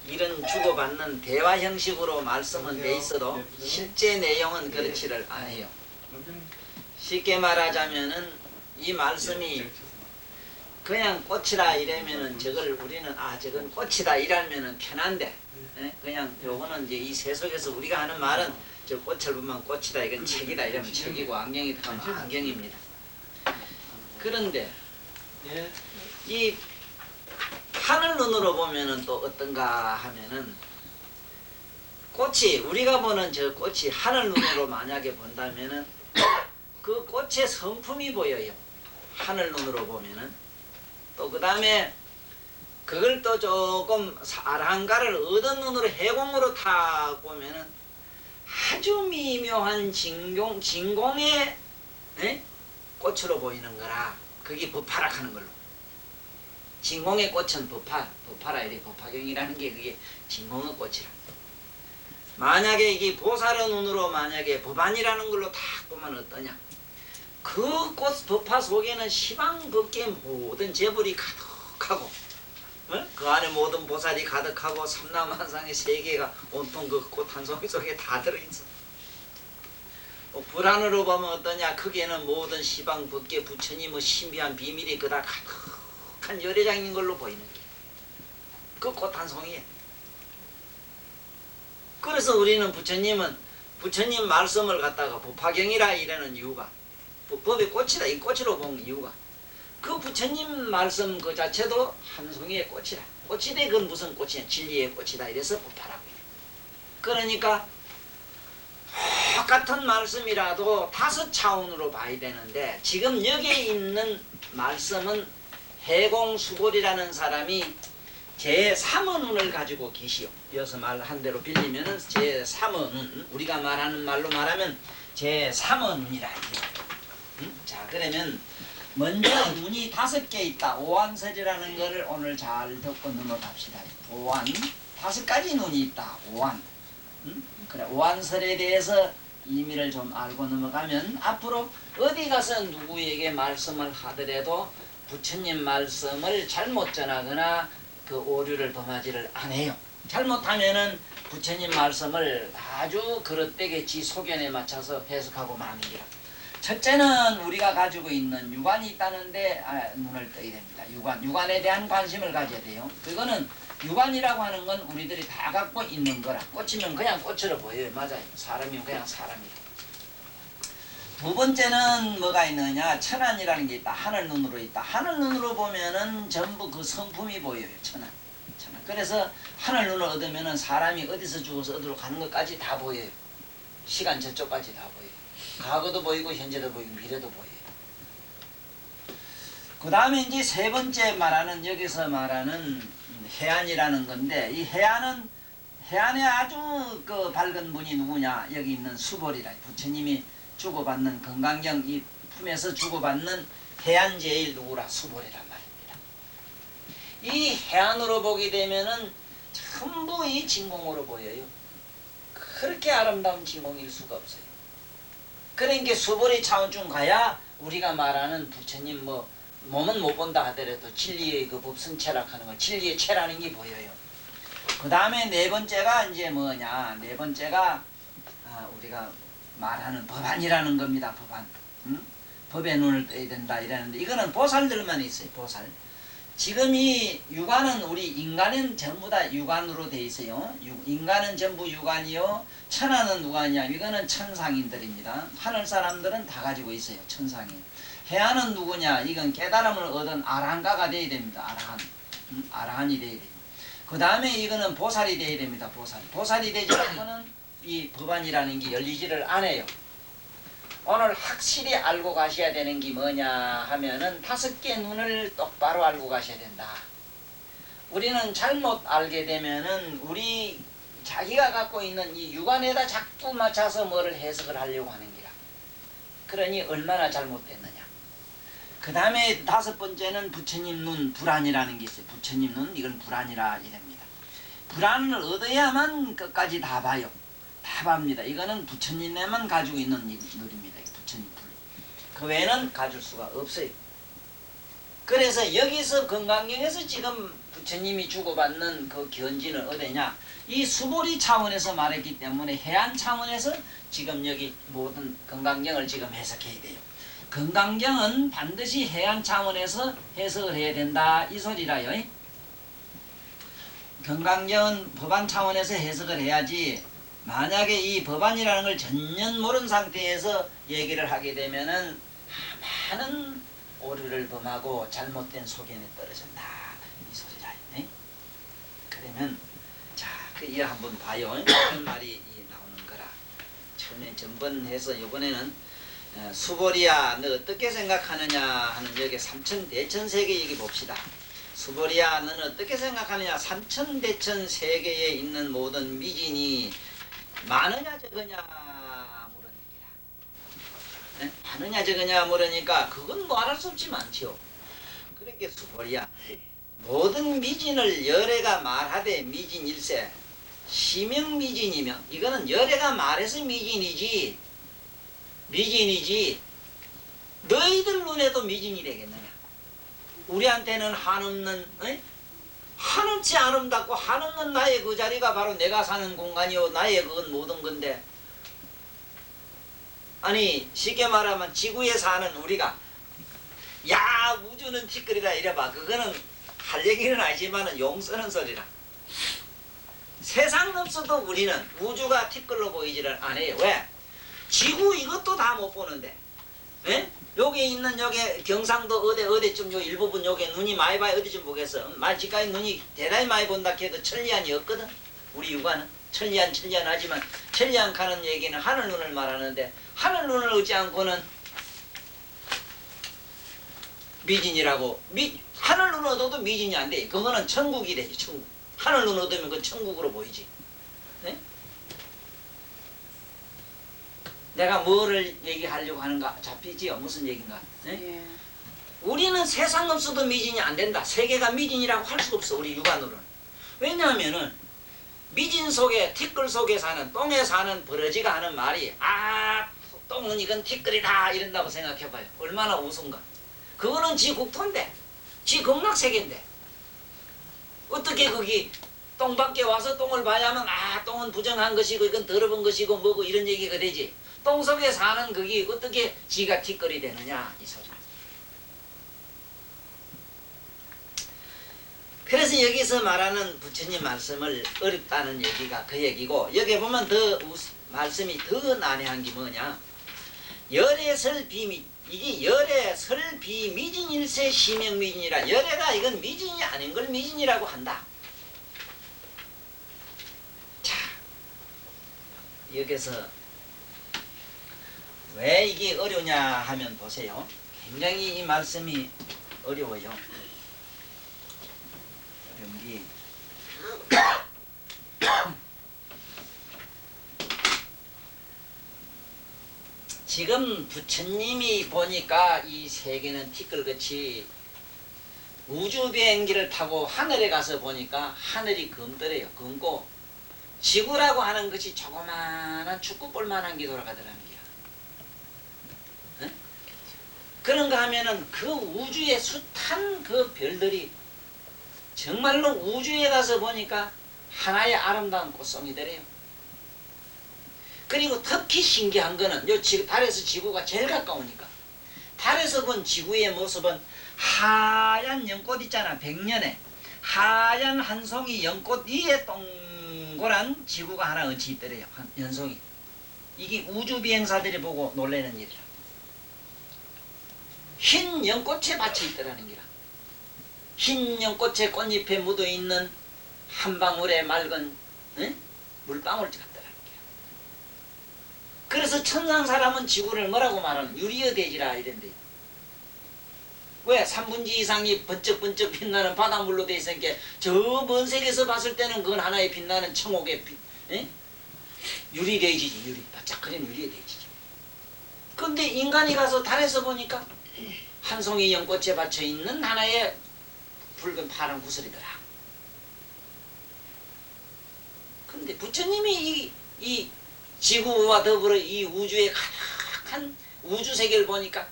이런 주고받는 대화 형식으로 말씀은 돼 있어도 실제 내용은 그렇지를 않아요. 쉽게 말하자면은 이 말씀이 그냥 꽃이다 이러면은 저걸 우리는 저건 꽃이다 이러면은 편한데, 그냥 요거는 이제 이 세속에서 우리가 하는 말은 저 꽃을 보면 꽃이다, 이건 책이다 이러면 책이고 안경이다 하면 안경입니다. 그런데 이 하늘 눈으로 보면은 또 어떤가 하면은 꽃이, 우리가 보는 저 꽃이 하늘 눈으로 만약에 본다면은 그 꽃의 성품이 보여요. 하늘 눈으로 보면은. 또 그 다음에 그걸 또 조금 사랑가를 얻은 눈으로 해공으로 탁 보면은 아주 미묘한 진공의 꽃으로 보이는 거라. 그게 법화락 하는 걸로. 진공의 꽃은 법화라 이래. 법화경이라는 게 그게 진공의 꽃이라. 만약에 이게 보살의 눈으로 만약에 법안이라는 걸로 탁 보면 어떠냐. 그 꽃 법화 속에는 시방법계 모든 재물이 가득하고, 그 안에 모든 보살이 가득하고 삼라만상의 세계가 온통 그 꽃 한 송이 속에 다 들어있어. 불안으로 보면 어떠냐. 크게는 모든 시방법계 부처님의 신비한 비밀이 그다 가득한 열애장인 걸로 보이는 게 그 꽃 한 송이에. 그래서 우리는 부처님 말씀을 갖다가 법화경이라 이러는 이유가, 법의 꽃이다 이 꽃으로 본 이유가, 그 부처님 말씀 그 자체도 한 송이의 꽃이라. 꽃이래. 그건 무슨 꽃이냐. 진리의 꽃이다 이래서 법화라고. 그러니까 똑같은 말씀이라도 다섯 차원으로 봐야 되는데, 지금 여기에 있는 말씀은 해공수골이라는 사람이 제3의 눈을 가지고 계시오. 이어서 말한 대로 빌리면은 제3의 눈, 우리가 말하는 말로 말하면 제3의 눈이라. 자, 그러면 먼저 눈이 5개 있다. 오한설이라는 거를 오늘 잘 듣고 넘어갑시다. 오한, 5가지 눈이 있다. 오한. 그래, 오한설에 대해서 의미를 좀 알고 넘어가면 앞으로 어디 가서 누구에게 말씀을 하더라도 부처님 말씀을 잘못 전하거나 그 오류를 범하지를 않아요. 잘못하면은 부처님 말씀을 아주 그릇되게 지 소견에 맞춰서 해석하고 마는 기라. 첫째는 우리가 가지고 있는 육안이 있다는데 눈을 떠야 됩니다. 육안에 대한 관심을 가져야 돼요. 그거는 육안이라고 하는 건 우리들이 다 갖고 있는 거라. 꽃이면 그냥 꽃으로 보여요. 맞아요. 사람이면 그냥 사람이에요. 두 번째는 뭐가 있느냐. 천안이라는 게 있다. 하늘 눈으로 있다. 하늘 눈으로 보면은 전부 그 성품이 보여요. 천안. 그래서 하늘 눈을 얻으면은 사람이 어디서 죽어서 어디로 가는 것까지 다 보여요. 시간 저쪽까지 다 보여요. 과거도 보이고 현재도 보이고 미래도 보여요. 그 다음에 이제 세 번째 말하는, 여기서 말하는 해안이라는 건데, 이 해안에 아주 그 밝은 분이 누구냐. 여기 있는 수벌이라. 부처님이 주고받는 건강경 이 품에서 주고받는 해안 제일 누구라. 수벌이란 말입니다. 이 해안으로 보게 되면은 전부 이 진공으로 보여요. 그렇게 아름다운 진공일 수가 없어요. 그러니까 수벌의 차원중 가야 우리가 말하는 부처님 몸은 못 본다 하더라도 진리의 그 법성체락하는 거, 진리의 체라는 게 보여요. 그 다음에 네 번째가 이제 뭐냐. 네 번째가 우리가 말하는 법안이라는 겁니다. 법안. 법의 눈을 떠야 된다 이러는데, 이거는 보살들만 있어요. 보살. 지금 이 육안은 우리 인간은 전부 다 육안으로 돼 있어요. 인간은 전부 육안이요. 천하는 누가냐. 이거는 천상인들입니다. 하늘 사람들은 다 가지고 있어요. 천상인. 해안은 누구냐. 이건 깨달음을 얻은 아라한가가 돼야 됩니다. 아라한. 아라한이 돼야 돼요. 그 다음에 이거는 보살이 돼야 됩니다. 보살이 되지 않고는 이 법안이라는 게 열리지를 않아요. 오늘 확실히 알고 가셔야 되는 게 뭐냐 하면은 5개 눈을 똑바로 알고 가셔야 된다. 우리는 잘못 알게 되면은 우리 자기가 갖고 있는 이 육안에다 자꾸 맞춰서 뭐를 해석을 하려고 하는 기라. 그러니 얼마나 잘못됐느냐. 그 다음에 5번째는 부처님 눈, 불안이라는 게 있어요. 부처님 눈, 이건 불안이라 이랍니다. 불안을 얻어야만 끝까지 다 봐요. 다 봅니다. 이거는 부처님에만 가지고 있는 눈입니다. 부처님 불. 그 외에는 가질 수가 없어요. 그래서 여기서 건강경에서 지금 부처님이 주고받는 그 견지는 어디냐? 이 수보리 차원에서 말했기 때문에 해안 차원에서 지금 여기 모든 건강경을 지금 해석해야 돼요. 건강경은 반드시 해안 차원에서 해석을 해야 된다 이 소리라요. 건강경은 법안 차원에서 해석을 해야지 만약에 이 법안이라는 걸 전혀 모르는 상태에서 얘기를 하게 되면은 많은 오류를 범하고 잘못된 소견에 떨어진다 이 소리라. 그러면 자, 이 한번 봐요. 그런 말이 나오는 거라. 처음에 전번해서 이번에는 수보리야 너 어떻게 생각하느냐 하는 여기 삼천대천세계 얘기 봅시다. 수보리야 너는 어떻게 생각하느냐. 삼천대천 세계에 있는 모든 미진이 많으냐 적으냐 물으니까 많으냐 적으냐 물으니까 그건 말할 수 없지 많지요. 그러니까 수보리야 모든 미진을 열애가 말하되 미진일세 시명미진이며 이거는 열애가 말해서 미진이지 너희들 눈에도 미진이 되겠느냐. 우리한테는 한없는 한없지 아름답고 한없는 나의 그 자리가 바로 내가 사는 공간이요 나의 그건 모든 건데 아니 쉽게 말하면 지구에 사는 우리가 야 우주는 티끌이라 이래봐. 그거는 할 얘기는 아니지만 용 쓰는 소리라. 세상 없어도 우리는 우주가 티끌로 보이지를 않아요. 왜? 지구 이것도 다 못 보는데 여기 있는 여기 경상도 어디쯤 요 일부분 여기 눈이 많이 봐야 어디 좀 보겠어. 말지까지 눈이 대단히 많이 본다 해도 천리안이 없거든. 우리 육안은 천리안 하지만 천리안 가는 얘기는 하늘 눈을 말하는데 하늘 눈을 얻지 않고는 미진이라고 하늘 눈을 얻어도 미진이 안 돼. 그거는 천국이 되지. 천국. 하늘 눈을 얻으면 그건 천국으로 보이지. 네? 내가 뭐를 얘기하려고 하는가 잡히지요? 무슨 얘기인가? 네? 예. 우리는 세상 없어도 미진이 안 된다. 세계가 미진이라고 할 수 없어. 우리 육안으로는. 왜냐하면은 미진 속에 티끌 속에 사는 똥에 사는 버러지가 하는 말이 똥은 이건 티끌이다 이런다고 생각해봐요. 얼마나 우스운가. 그거는 지 국토인데 지 극락세계인데 어떻게 거기 똥밖에 와서 똥을 봐야만 똥은 부정한 것이고 이건 더러운 것이고 뭐고 이런 얘기가 되지. 똥 속에 사는 거기 어떻게 지가 티끌이 되느냐 이 소리. 그래서 여기서 말하는 부처님 말씀을 어렵다는 얘기가 그 얘기고 여기 보면 더 말씀이 더 난해한 게 뭐냐. 열애설비미 이게 열애설비미진일세 시명미진이라 열애가 이건 미진이 아닌 걸 미진이라고 한다. 자 여기서 왜 이게 어려우냐 하면 보세요. 굉장히 이 말씀이 어려워요. 어려운 게 지금 부처님이 보니까 이 세계는 티끌같이 우주 비행기를 타고 하늘에 가서 보니까 하늘이 검더래요. 검고 지구라고 하는 것이 조그마한 축구볼만한 게 돌아가더라는 거야. 그런가 하면은 그 우주의 숱한 그 별들이 정말로 우주에 가서 보니까 하나의 아름다운 꽃송이더래요. 그리고 특히 신기한 거는 요 달에서 지구가 제일 가까우니까 달에서 본 지구의 모습은 하얀 연꽃 있잖아. 백년에 하얀 한 송이 연꽃 위에 동그란 지구가 하나 얹혀 있더래요. 한 연송이. 이게 우주 비행사들이 보고 놀라는 일이라. 흰 연꽃에 받쳐 있더라는 기라. 흰 연꽃에 꽃잎에 묻어있는 한 방울의 맑은 물방울 같더라는 기라. 그래서 천상 사람은 지구를 뭐라고 말하는 유리의 대지라 이런데. 왜? 3분지 이상이 번쩍번쩍 빛나는 바닷물로 돼 있으니까 저 먼 세계에서 봤을 때는 그건 하나의 빛나는 청옥의 유리대지지. 유리. 바짝거리는 유리대지지. 근데 인간이 가서 달에서 보니까 한 송이 연꽃에 받쳐 있는 하나의 붉은 파란 구슬이더라. 근데 부처님이 이 지구와 더불어 이 우주의 가득한 우주세계를 보니까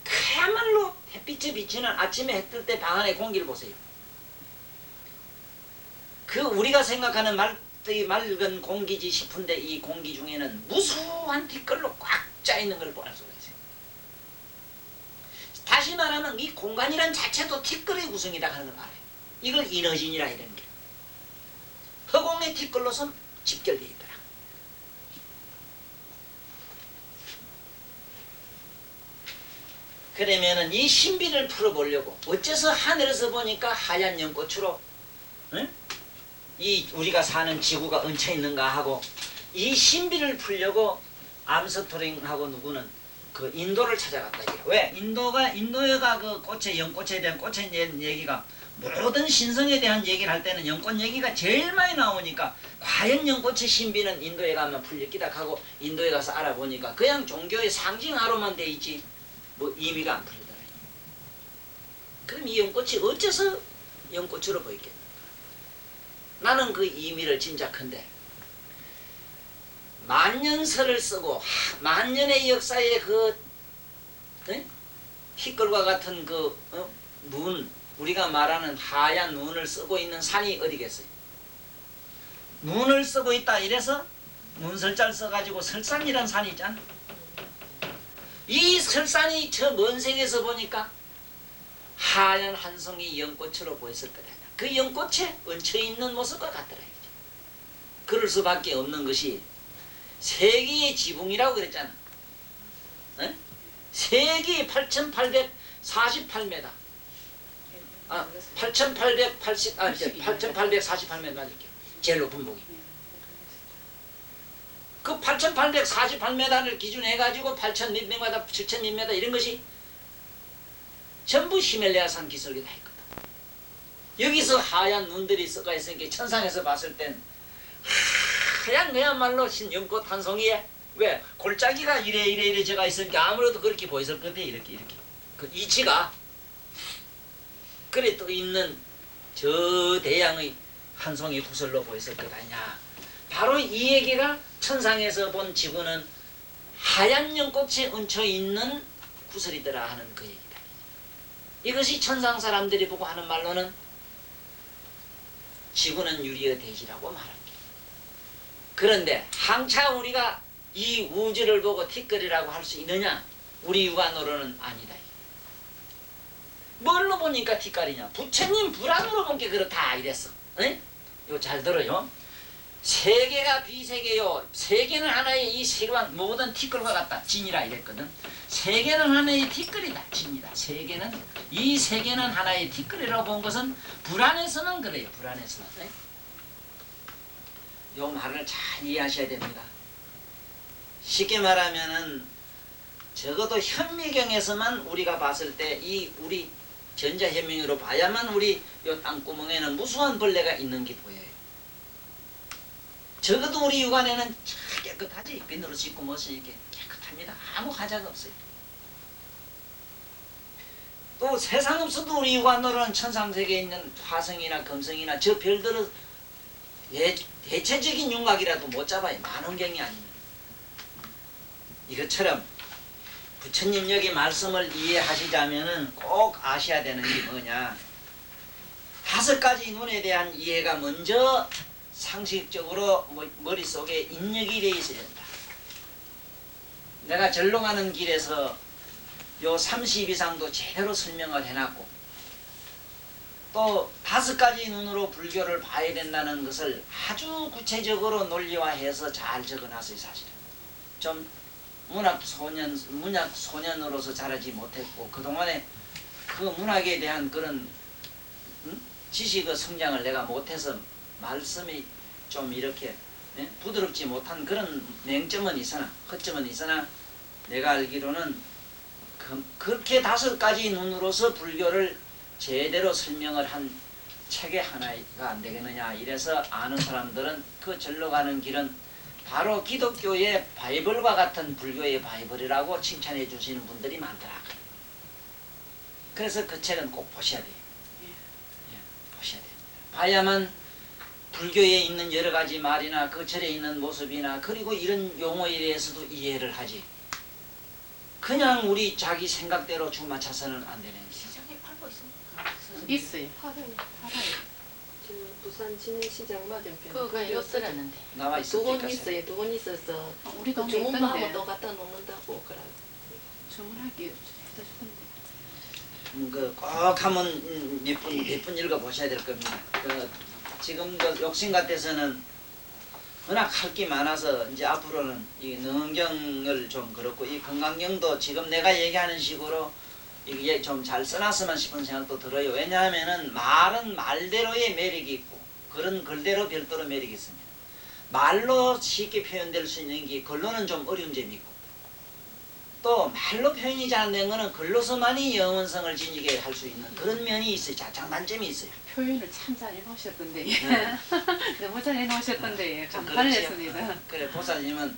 그야말로 햇빛에 비치는 아침에 해 뜰 때 방 안의 공기를 보세요. 그 우리가 생각하는 맑은 공기지 싶은데 이 공기 중에는 무수한 티끌로 꽉 짜있는 걸 볼 수가 있어요. 다시 말하면 이 공간이란 자체도 티끌의 구성이다 하는 걸 알아요. 이걸 이너진이라 이러는 게. 허공의 티끌로서 집결되어 있더라. 그러면은 이 신비를 풀어보려고 어째서 하늘에서 보니까 하얀 연꽃으로 응? 이 우리가 사는 지구가 얹혀 있는가 하고 이 신비를 풀려고 암스트롱하고 누구는 그 인도를 찾아갔다 이래. 왜? 인도가 그 꽃의 연꽃에 대한 꽃에 대한 얘기가 모든 신성에 대한 얘기를 할 때는 연꽃 얘기가 제일 많이 나오니까 과연 연꽃의 신비는 인도에 가면 풀렸기다 하고 인도에 가서 알아보니까 그냥 종교의 상징하로만 돼 있지 뭐 의미가 안 풀리더라. 그럼 이 연꽃이 어째서 연꽃으로 보이겠나? 나는 그 의미를 짐작한데 만년설을 쓰고 만년의 역사에 그 티끌과 같은 그 눈 우리가 말하는 하얀 눈을 쓰고 있는 산이 어디겠어요? 눈을 쓰고 있다 이래서 문설자를 써가지고 설산이란 산이 있잖아. 이 설산이 저 먼 세계에서 보니까 하얀 한 송이 연꽃으로 보였을 거다. 그 연꽃에 얹혀있는 모습과 같더라. 그럴 수밖에 없는 것이 세계의 지붕이라고 그랬잖아. 에? 세계 8,848m. 8,848m 맞을게요. 제일 높은 봉이. 그 8,848m를 기준해가지고 8,000 몇 명마다 7,000 몇 m 이런 것이 전부 히말라야산 기슭이 다 있거든. 여기서 하얀 눈들이 썩어 있으니까 천상에서 봤을 땐 하얀 그야말로 연꽃 한 송이에 왜 골짜기가 이래 제가 있으니까 아무래도 그렇게 보였을 것 같아. 이렇게 그 이치가 그래 또 있는 저 대양의 한 송이 구슬로 보였을 것 아니냐. 바로 이 얘기가 천상에서 본 지구는 하얀 연꽃에 얹혀있는 구슬이더라 하는 그 얘기다. 이것이 천상 사람들이 보고 하는 말로는 지구는 유리의 대지라고 말합니다. 그런데 항차 우리가 이 우주를 보고 티끌이라고 할 수 있느냐? 우리 육안으로는 아니다. 뭘로 보니까 티끌이냐? 부처님 불안으로 본 게 그렇다 이랬어. 이거 잘 들어요. 세계가 비세계요. 세계는 하나의 이 세계와 모든 티끌과 같다. 진이라 이랬거든. 세계는 하나의 티끌이다. 진이다. 이 세계는 하나의 티끌이라고 본 것은 불안에서는 그래요. 불안에서는. 요 말을 잘 이해하셔야 됩니다. 쉽게 말하면은 적어도 현미경에서만 우리가 봤을 때 이 우리 전자현미경으로 봐야만 우리 요 땅구멍에는 무수한 벌레가 있는 게 보여요. 적어도 우리 육안에는 잘 깨끗하지. 비누로 씻고 무엇이 이렇게 깨끗합니다. 아무 하자가 없어요. 또 세상 없어도 우리 육안으로는 천상세계에 있는 화성이나 금성이나 저 별들은 대체적인 윤곽이라도 못 잡아요. 만원경이 아니면. 이것처럼 부처님 여기 말씀을 이해하시자면은 꼭 아셔야 되는 게 뭐냐. 5가지 눈에 대한 이해가 먼저 상식적으로 머릿속에 입력이 되어 있어야 된다. 내가 절로 가는 길에서 요 30 이상도 제대로 설명을 해놨고 또 5가지 눈으로 불교를 봐야 된다는 것을 아주 구체적으로 논리화해서 잘 적어놨어요. 사실은 좀 문학 소년으로서 자라지 못했고 그동안에 그 문학에 대한 그런 지식의 성장을 내가 못해서 말씀이 좀 이렇게 부드럽지 못한 그런 맹점은 있으나 허점은 있으나 내가 알기로는 그렇게 5가지 눈으로서 불교를 제대로 설명을 한 책에 하나가 안 되겠느냐 이래서 아는 사람들은 그 절로 가는 길은 바로 기독교의 바이블과 같은 불교의 바이블이라고 칭찬해 주시는 분들이 많더라. 그래서 그 책은 꼭 보셔야 돼요. 보셔야 됩니다. 봐야만 불교에 있는 여러 가지 말이나 그 절에 있는 모습이나 그리고 이런 용어에 대해서도 이해를 하지. 그냥 우리 자기 생각대로 주 맞춰서는 안 되는 거지. 시장에 팔고 있습니까? 있어요. 팔아요. 부산 진해시장 맞은편. 그거 였더라는데. 나와 있어. 두 번 있어요. 두 번 있어서 우리 동네 주문만 하면 있던데. 또 갖다 놓는다고 그래. 주문하기 해다 주던데. 꼭 한번 몇 분 읽어보셔야 될 겁니다. 지금 욕심 같아서는 워낙 할 게 많아서 이제 앞으로는 이 능경을 좀 그렇고 이 건강경도 지금 내가 얘기하는 식으로 이게 좀 잘 써놨으면 싶은 생각도 들어요. 왜냐하면은 말은 말대로의 매력이 있고 글은 글대로 별도로 매력이 있습니다. 말로 쉽게 표현될 수 있는 게 글로는 좀 어려운 점이 있고 또 말로 표현이 잘 안 된 거는 글로서만이 영원성을 지니게 할 수 있는 그런 면이 있어요. 장단점이 있어요. 표현을 참 잘 해놓으셨던데. 네. 너무 잘 해놓으셨던데. 좀 감탄을 그렇지요. 했습니다. 그래 보살님은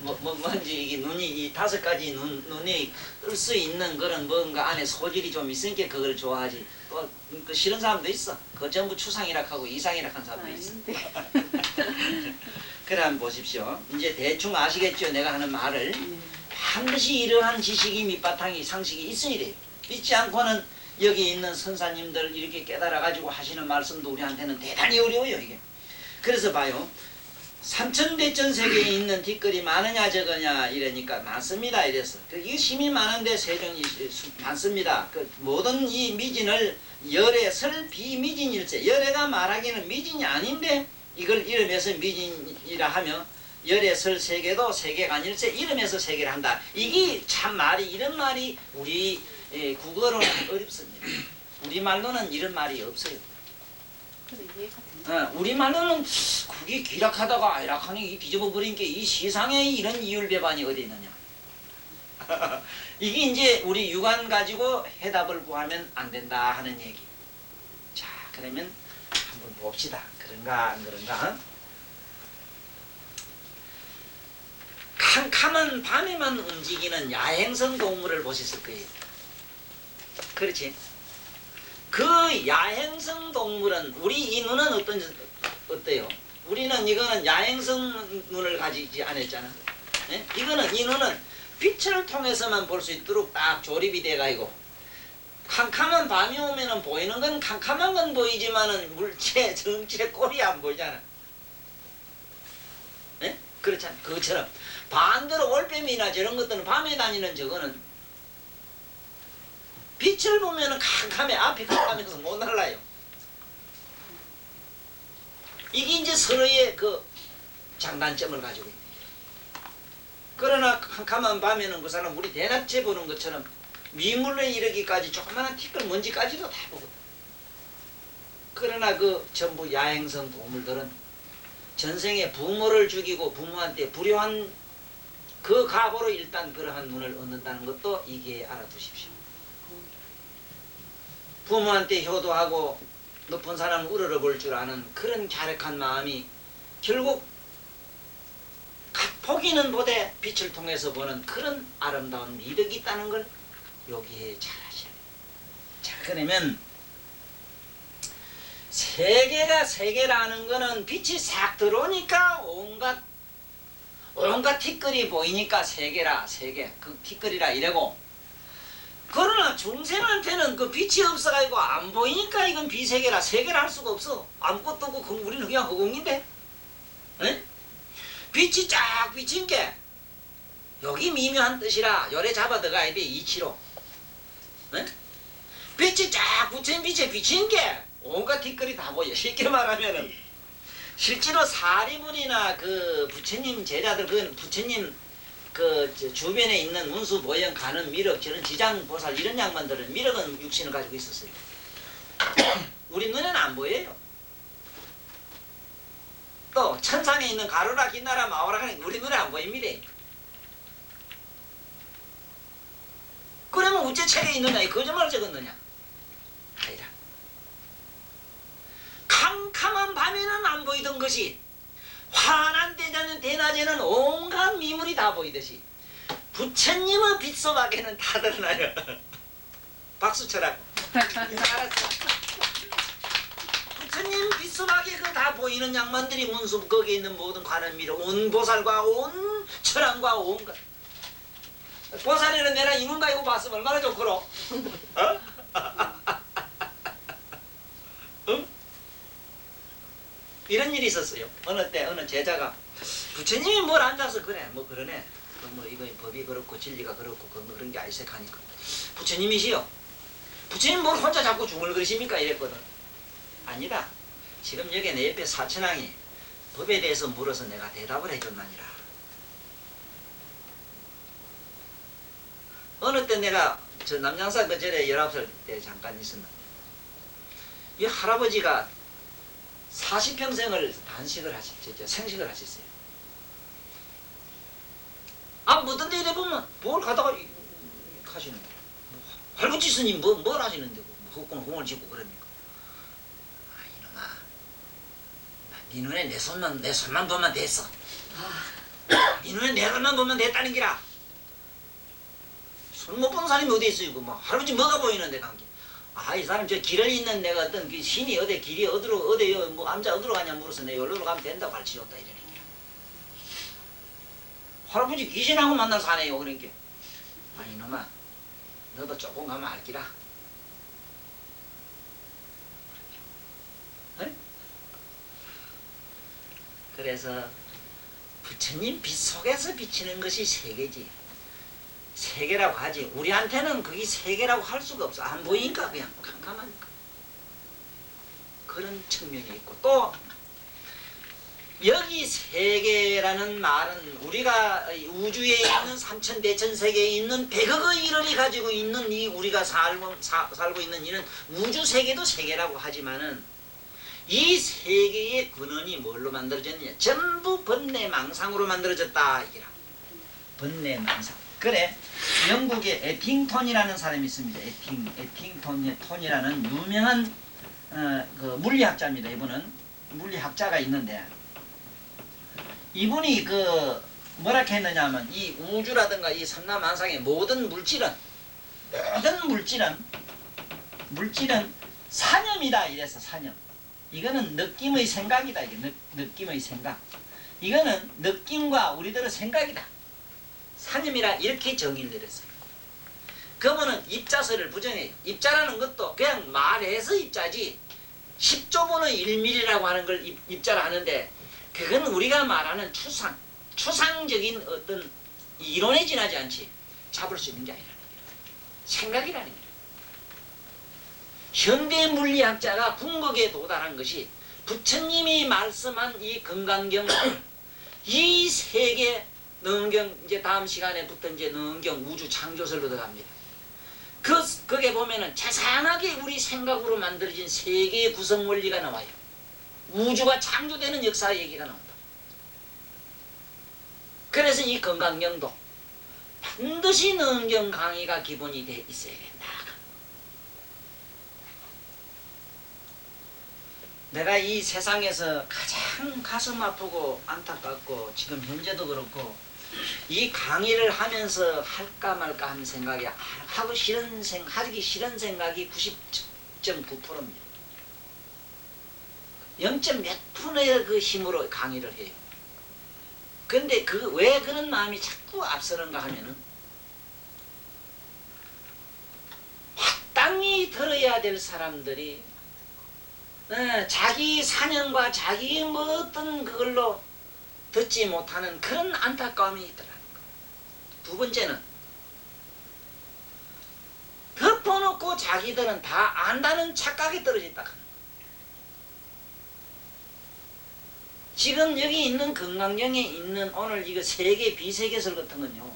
뭔지 이게 눈이 이 5가지 눈이 뜰 수 있는 그런 뭔가 안에 소질이 좀 있으니까 그걸 좋아하지. 또 그 싫은 사람도 있어. 그거 전부 추상이라 하고 이상이라 하는 사람도 있어. 그래 한번 보십시오. 이제 대충 아시겠죠? 내가 하는 말을. 반드시 이러한 지식이 밑바탕이 상식이 있어야 돼요. 있지 않고는 여기 있는 선사님들 이렇게 깨달아 가지고 하시는 말씀도 우리한테는 대단히 어려워요 이게. 그래서 봐요. 삼천대천 세계에 있는 뒷글이 많으냐 적으냐 이러니까 많습니다 이래서. 이게 힘이 많은데 세종이 많습니다. 모든 이 미진을 열에 설 비미진일세. 열애가 말하기는 미진이 아닌데 이걸 이름에서 미진이라 하며 열에 설 세계도 세계가 아닐세 이름에서 세계를 한다. 이게 참 말이 이런 말이 우리 국어로는 어렵습니다. 우리말로는 이런 말이 없어요. 우리말로는 그게 기락하다가 아이락하니 이 뒤집어 버린 게 이 세상에 이런 이율배반이 어디 있느냐. 이게 이제 우리 육안 가지고 해답을 구하면 안 된다 하는 얘기. 자 그러면 한번 봅시다. 그런가 안 그런가? 캄캄한 밤에만 움직이는 야행성 동물을 보셨을 거예요. 그렇지? 그 야행성 동물은 우리 이 눈은 어때요? 우리는 이거는 야행성 눈을 가지지 않았잖아. 예? 이 눈은 빛을 통해서만 볼 수 있도록 딱 조립이 돼가지고 캄캄한 밤이 오면은 보이는 건 캄캄한 건 보이지만은 물체 정체 꼴이 안 보이잖아. 예? 그렇잖아. 그것처럼 반대로 올빼미나 저런 것들은 밤에 다니는 저거는 빛을 보면은 캄캄해. 앞이 캄캄해서 못 날라요. 이게 이제 서로의 그 장단점을 가지고 있는 거예요. 그러나 캄캄한 밤에는 그 사람 우리 대낮에 보는 것처럼 미물에 이르기까지 조그마한 티끌 먼지까지도 다 보거든. 그러나 그 전부 야행성 동물들은 전생에 부모를 죽이고 부모한테 불효한 그 각오로 일단 그러한 눈을 얻는다는 것도 이게 알아두십시오. 부모한테 효도하고 높은 사람을 우러러볼 줄 아는 그런 갸륵한 마음이 결국 각폭이는 보되 빛을 통해서 보는 그런 아름다운 미덕이 있다는 걸 여기에 잘 아셔야 돼요. 자 그러면 세계라는 거는 빛이 싹 들어오니까 온갖 티끌이 보이니까 세계라 세계 그 티끌이라 이래고 그러나 중생한테는 그 빛이 없어가지고 안 보이니까 이건 비세계라 세계라 할 수가 없어. 아무것도 없고 우리는 그냥 허공인데 에? 빛이 쫙 비친 게 여기 미묘한 뜻이라 열에 잡아 들어가야 돼 이치로 에? 빛이 쫙 붙인 빛에 비친 게 온갖 티끌이 다 보여. 쉽게 말하면은 실제로 사리문이나 그 부처님 제자들 그 부처님 그 주변에 있는 문수 보영 가는 미륵 저런 지장보살 이런 양반들은 미륵은 육신을 가지고 있었어요. 우리 눈에는 안 보여요. 또 천상에 있는 가루라 긴나라 마오라가 우리 눈에 안 보입니다. 그러면 어째 책에 있느냐 이 거짓말을 적었느냐 아니라 캄캄한 밤에는 안 보이던 것이 환한 대낮에는 온갖 미물이 다 보이듯이 부처님의 빛소박에는 다 드러나요. 박수 쳐라. 알았어. 부처님 빛소박에 그 다 보이는 양반들이 문수 거기에 있는 모든 관을 밀어 온 보살과 온 철왕과 온 것. 보살이는 내가 이문가 이거 봤으면 얼마나 좋거로. 어? 응? 이런 일이 있었어요. 어느 때 어느 제자가 부처님이 뭘 앉아서 그래 뭐 그러네. 뭐 이거 법이 그렇고 진리가 그렇고 그런 게 아이색하니까 부처님이시여. 부처님 뭘 혼자 자꾸 중얼거리십니까? 이랬거든. 아니다. 지금 여기 내 옆에 사천왕이 법에 대해서 물어서 내가 대답을 해줬나니라. 어느 때 내가 저 남양사 그 절에 19살 때 잠깐 있었는데 이 할아버지가 40평생을 생식을 하셨어요. 아, 뭐든 데 이래 보면 뭘 가다가 하시는 거예요. 할아버지 스님 뭘 하시는데 헛공 홍을 짓고 그럽니까? 아, 이놈아, 네 눈에 내 손만 보면 됐어. 네 눈에 내 손만 보면 됐다는 기라. 손 못 보는 사람이 어디 있어요? 뭐 할아버지 뭐가 보이는데 관계? 아, 이 사람 저 길을 잇는 내가 어떤 그 신이 어디 길이 어디요 뭐 암자 어디로 가냐 물어서 내가 여기로 가면 된다고 가르치었다 이러는 게. 할아버지 귀신하고 만날 사네요. 그러니까 아, 이놈아, 너도 조금 가면 알기라. 그래? 그래서 부처님 빛 속에서 비치는 것이 세계지. 세계라고 하지. 우리한테는 그게 세계라고 할 수가 없어. 안 보이니까 그냥 깜깜하니까. 그런 측면이 있고 또 여기 세계라는 말은 우리가 우주에 있는 삼천대천세계에 있는 100억의 이름이 가지고 있는 이 우리가 살고 있는 이는 우주세계도 세계라고 하지만은 이 세계의 근원이 뭘로 만들어졌느냐? 전부 번뇌망상으로 만들어졌다. 이기라. 번뇌망상. 그래, 영국의 에팅톤이라는 사람이 있습니다. 에팅톤이라는 유명한 그 물리학자입니다. 이분은 물리학자가 있는데 이분이 그 뭐라 했느냐면 이 우주라든가 이 삼라만상의 모든 물질은 사념이다 이래서 사념. 이거는 느낌의 생각이다. 이게 느낌의 생각. 이거는 느낌과 우리들의 생각이다. 사념이라 이렇게 정의를 내렸어요. 그러면은 입자설을 부정해요. 입자라는 것도 그냥 말해서 입자지 10조분의 1mm라고 하는 걸 입자라 하는데 그건 우리가 말하는 추상적인 어떤 이론에 지나지 않지 잡을 수 있는 게 아니라는 거예요. 생각이라는 거예요. 현대 물리학자가 궁극에 도달한 것이 부처님이 말씀한 이 금강경 이 세계 능경 이제 다음 시간에부터 이제 능경 우주 창조설로 들어갑니다. 그게 보면은 자상하게 우리 생각으로 만들어진 세계의 구성 원리가 나와요. 우주가 창조되는 역사 얘기가 나온다. 그래서 이 건강경도 반드시 능경 강의가 기본이 돼 있어야 된다. 내가 이 세상에서 가장 가슴 아프고 안타깝고 지금 현재도 그렇고 이 강의를 하면서 할까 말까 하는 생각이 하기 싫은 생각이 90.9%입니다. 0.몇 프로의 그 힘으로 강의를 해요. 근데 왜 그런 마음이 자꾸 앞서는가 하면은 마땅히 들어야 될 사람들이 자기 사념과 자기 뭐 어떤 그걸로 듣지 못하는 그런 안타까움이 있더라는 거예요. 두 번째는 덮어놓고 자기들은 다 안다는 착각에 떨어져 있다 하는 거예요. 지금 여기 있는 건강경에 있는 오늘 이거 세계 비세계설 같은 건요.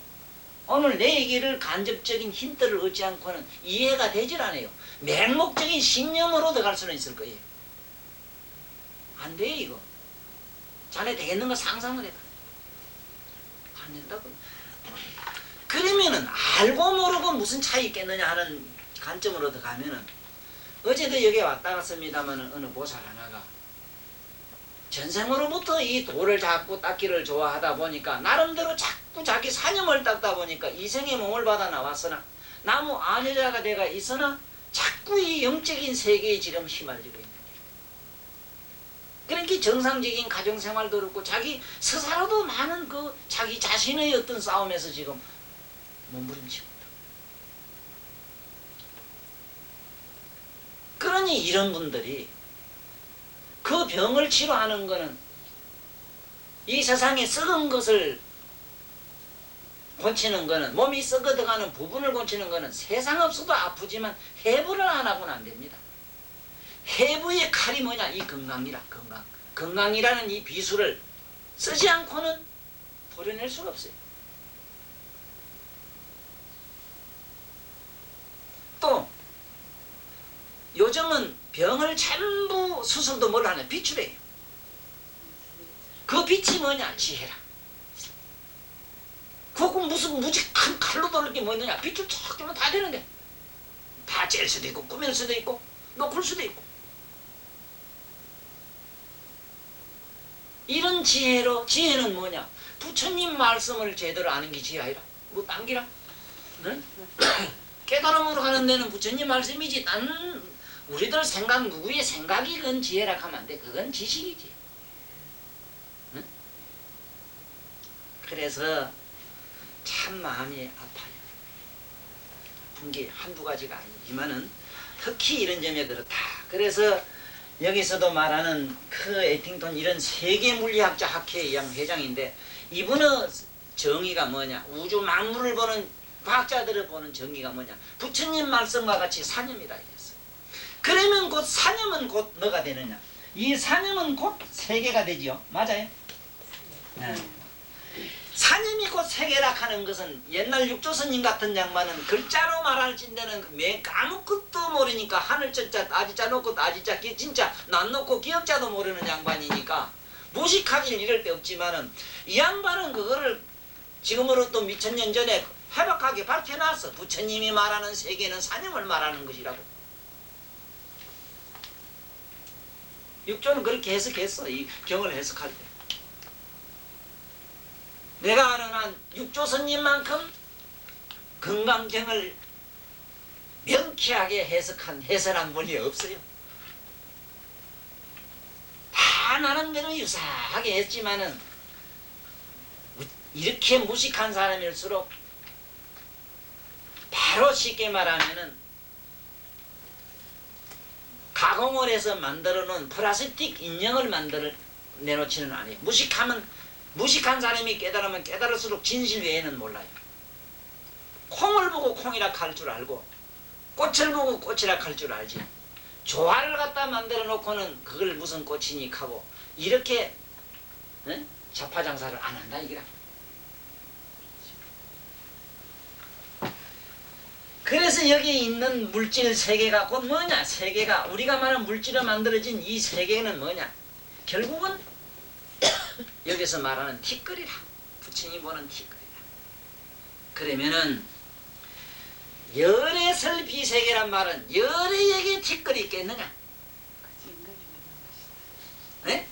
오늘 내 얘기를 간접적인 힌트를 얻지 않고는 이해가 되질 않아요. 맹목적인 신념으로 들어갈 수는 있을 거예요. 안 돼 이거. 자네 되겠는가 상상을 해봐. 안 된다고. 그러면은 알고 모르고 무슨 차이 있겠느냐 하는 관점으로 들어가면은 어제도 여기 왔다 갔습니다마는 어느 보살 하나가 전생으로부터 이 돌을 잡고 닦기를 좋아하다 보니까 나름대로 자꾸 자기 사념을 닦다 보니까 이생의 몸을 받아 나왔으나 나무 아녀자가 돼가 있으나 자꾸 이 영적인 세계에 지금 휘말리고 있는 거예요. 그러니까 정상적인 가정생활도 그렇고 자기 스스로도 많은 그 자기 자신의 어떤 싸움에서 지금 몸부림치고 있다. 그러니 이런 분들이 그 병을 치료하는 거는 이 세상에 썩은 것을 고치는 거는 몸이 썩어들어가는 부분을 고치는 거는 세상 없어도 아프지만 해부를 안 하고는 안 됩니다. 해부의 칼이 뭐냐? 이 건강이라 건강. 건강이라는 이 비수를 쓰지 않고는 도려낼 수가 없어요. 또 요즘은 병을 전부 수술도 뭘 하냐? 빛으로 해요. 그 빛이 뭐냐? 지혜라. 그거 무슨 무지 큰 칼로 돌릴 게 뭐냐? 빛을 쫙 주면 다 되는데 다 찔 수도 있고 꾸밀 수도 있고 놓을 수도 있고 이런 지혜로 지혜는 뭐냐? 부처님 말씀을 제대로 아는 게 지혜 아니라 뭐 딴기라? 응? 깨달음으로 가는 데는 부처님 말씀이지 나는 우리들 생각 누구의 생각이 그건 지혜라 하면 안 돼. 그건 지식이지. 응? 그래서 참 마음이 아파요. 아픈 게 한두 가지가 아니지만은 특히 이런 점에 그렇다. 그래서 여기서도 말하는 그 에팅턴 이런 세계 물리학자 학회 회장인데 이분의 정의가 뭐냐? 우주 만물을 보는 과학자들을 보는 정의가 뭐냐? 부처님 말씀과 같이 사념이라 했어요. 그러면 곧 사념은 곧 뭐가 되느냐? 이 사념은 곧 세계가 되지요. 맞아요? 네. 사념이 곧 세계라 하는 것은 옛날 육조스님 같은 양반은 글자로 말할진대는 아무것도 모르니까 하늘자자 아지자 놓고 아지자 진짜 난 놓고 기억자도 모르는 양반이니까 무식하길 이럴 데 없지만은 이 양반은 그거를 지금으로부터 몇천 년 전에 해박하게 밝혀놨어. 부처님이 말하는 세계는 사념을 말하는 것이라고. 육조는 그렇게 해석했어. 이 경을 해석할 때. 내가 아는 한 육조선님만큼 건강경을 명쾌하게 해설한 분이 없어요. 다 나름대로 유사하게 했지만은 이렇게 무식한 사람일수록 바로 쉽게 말하면은 가공을 해서 만들어 놓은 플라스틱 인형을 내놓지는 않아요. 무식한 사람이 깨달으면 깨달을수록 진실 외에는 몰라요. 콩을 보고 콩이라 할 줄 알고 꽃을 보고 꽃이라 할 줄 알지. 조화를 갖다 만들어 놓고는 그걸 무슨 꽃이니 하고 이렇게 자파장사를 안 한다 이거라. 그래서 여기 있는 물질 세계가 곧 뭐냐? 세계가 우리가 말하는 물질로 만들어진 이 세계는 뭐냐? 결국은 여기서 말하는 티끌이라. 부처님 보는 티끌이라. 그러면은 열애설 비세계란 말은 열애에게 티끌이 있겠느냐? 네?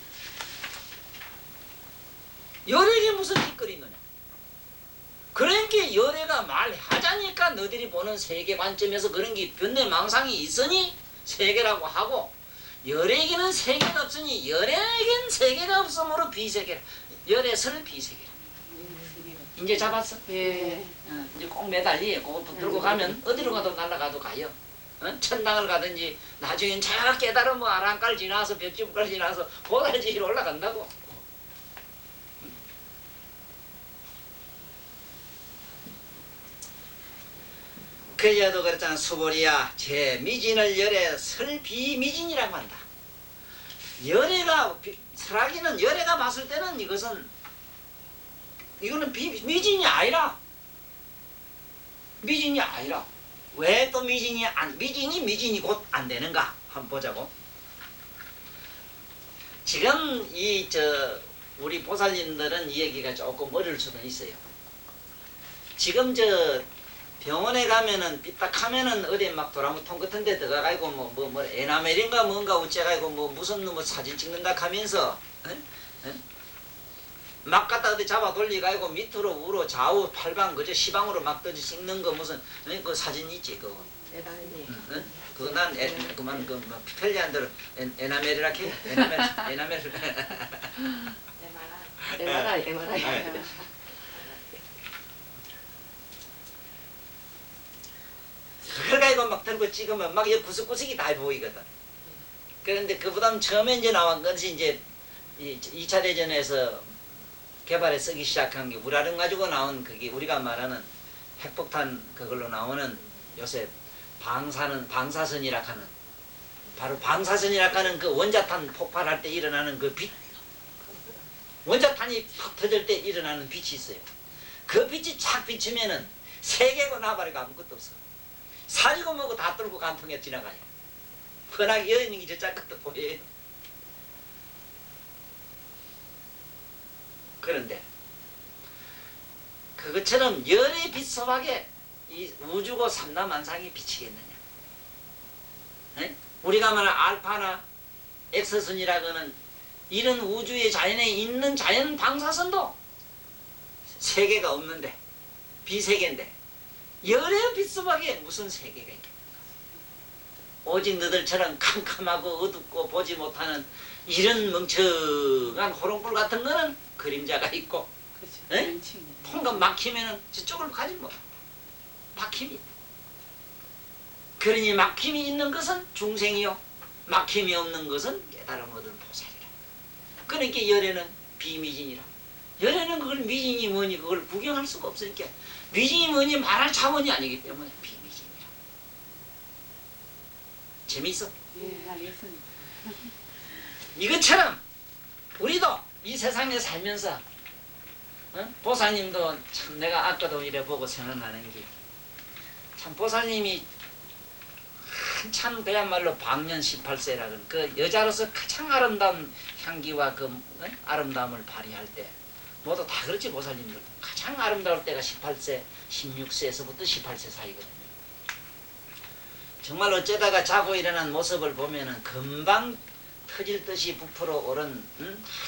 열애에게 무슨 티끌이 있느냐? 그러니까 열애가 말하자니까 너희들이 보는 세계 관점에서 그런 게 변내망상이 있으니 세계라고 하고 열애에게는 세계가 없으니 열애에겐 세계가 없으므로 비세계라. 열애설 비세계라. 이제 잡았어? 예. 이제 꼭 매달리 그거 들고 가면 어디로 가도 날아가도 가요. 천당을 가든지 나중엔 잘 깨달으면 아랑가를 지나서 벽지부까지 지나서 보달지로 올라간다고. 그제도 그랬잖아. 수보리야 제 미진을 열애 설비미진이라고 한다. 열애가 설하기는 열애가 봤을 때는 이거는 미진이 아니라 왜 또 미진이 곧 안 되는가 한번 보자고. 지금 우리 보살님들은 이 얘기가 조금 어려울 수는 있어요. 지금 병원에 가면은 삐딱하면은 어디 막 도라무통 같은 데 들어가가지고 뭐 에나멜인가 뭔가 어째가지고 무슨 사진 찍는다 하면서 막 갖다 어디 잡아 돌리가지고 밑으로 우로 좌우 팔방 그저 시방으로 막 떠지 찍는 거 무슨 그 사진 있지 그거. 그거 난 그만 편리한 대로 에나멜이라 해. 에나멜. MRI. 그걸 가지고 막 들고 찍으면 막 구석구석이 다 보이거든. 그런데 그보다 처음에 이제 나온 것이 이제 2차 대전에서 개발에 쓰기 시작한 게 우라름 가지고 나온 그게 우리가 말하는 핵폭탄 그걸로 나오는 요새 방사선이라 하는 바로 방사선이라 하는 그 원자탄 폭발할 때 일어나는 그 빛 원자탄이 팍 터질 때 일어나는 빛이 있어요. 그 빛이 착 비추면은 세계고 나발이고 아무것도 없어. 사리고 뭐고 다 뚫고 간통에 지나가요. 흔하게 여인이 저짝 것도 보여요. 그런데 그것처럼 열의 빛 속에 이 우주고 삼라만상이 비치겠느냐? 에? 우리가 말하는 알파나 엑스선이라고는 이런 우주의 자연에 있는 자연 방사선도 세계가 없는데 비세계인데 열의 빛 속에 무슨 세계가 있겠는가? 오직 너들처럼 캄캄하고 어둡고 보지 못하는 이런 멍청한 호롱불 같은 거는 그림자가 있고 그렇죠. 통과 막히면은 저쪽을 가지 뭐 막힘이. 그러니 막힘이 있는 것은 중생이요 막힘이 없는 것은 깨달음 얻은 보살이라. 그러니까 열에는 비미진이라. 열에는 그걸 미진이 뭐니 그걸 구경할 수가 없으니까 미진이 뭐니 말할 차원이 아니기 때문에 비미진이라. 재미있어? 예, 알겠습니다. 이것처럼 우리도 이 세상에 살면서 보살님도 참 내가 아까도 이래 보고 생각나는 게 참 보살님이 한참 그야말로 방년 18세라는 그 여자로서 가장 아름다운 향기와 그 아름다움을 발휘할 때 모두 다 그렇지 보살님들도 가장 아름다울 때가 18세, 16세에서부터 18세 사이거든요. 정말 어쩌다가 자고 일어난 모습을 보면은 금방 터질 듯이 부풀어 오른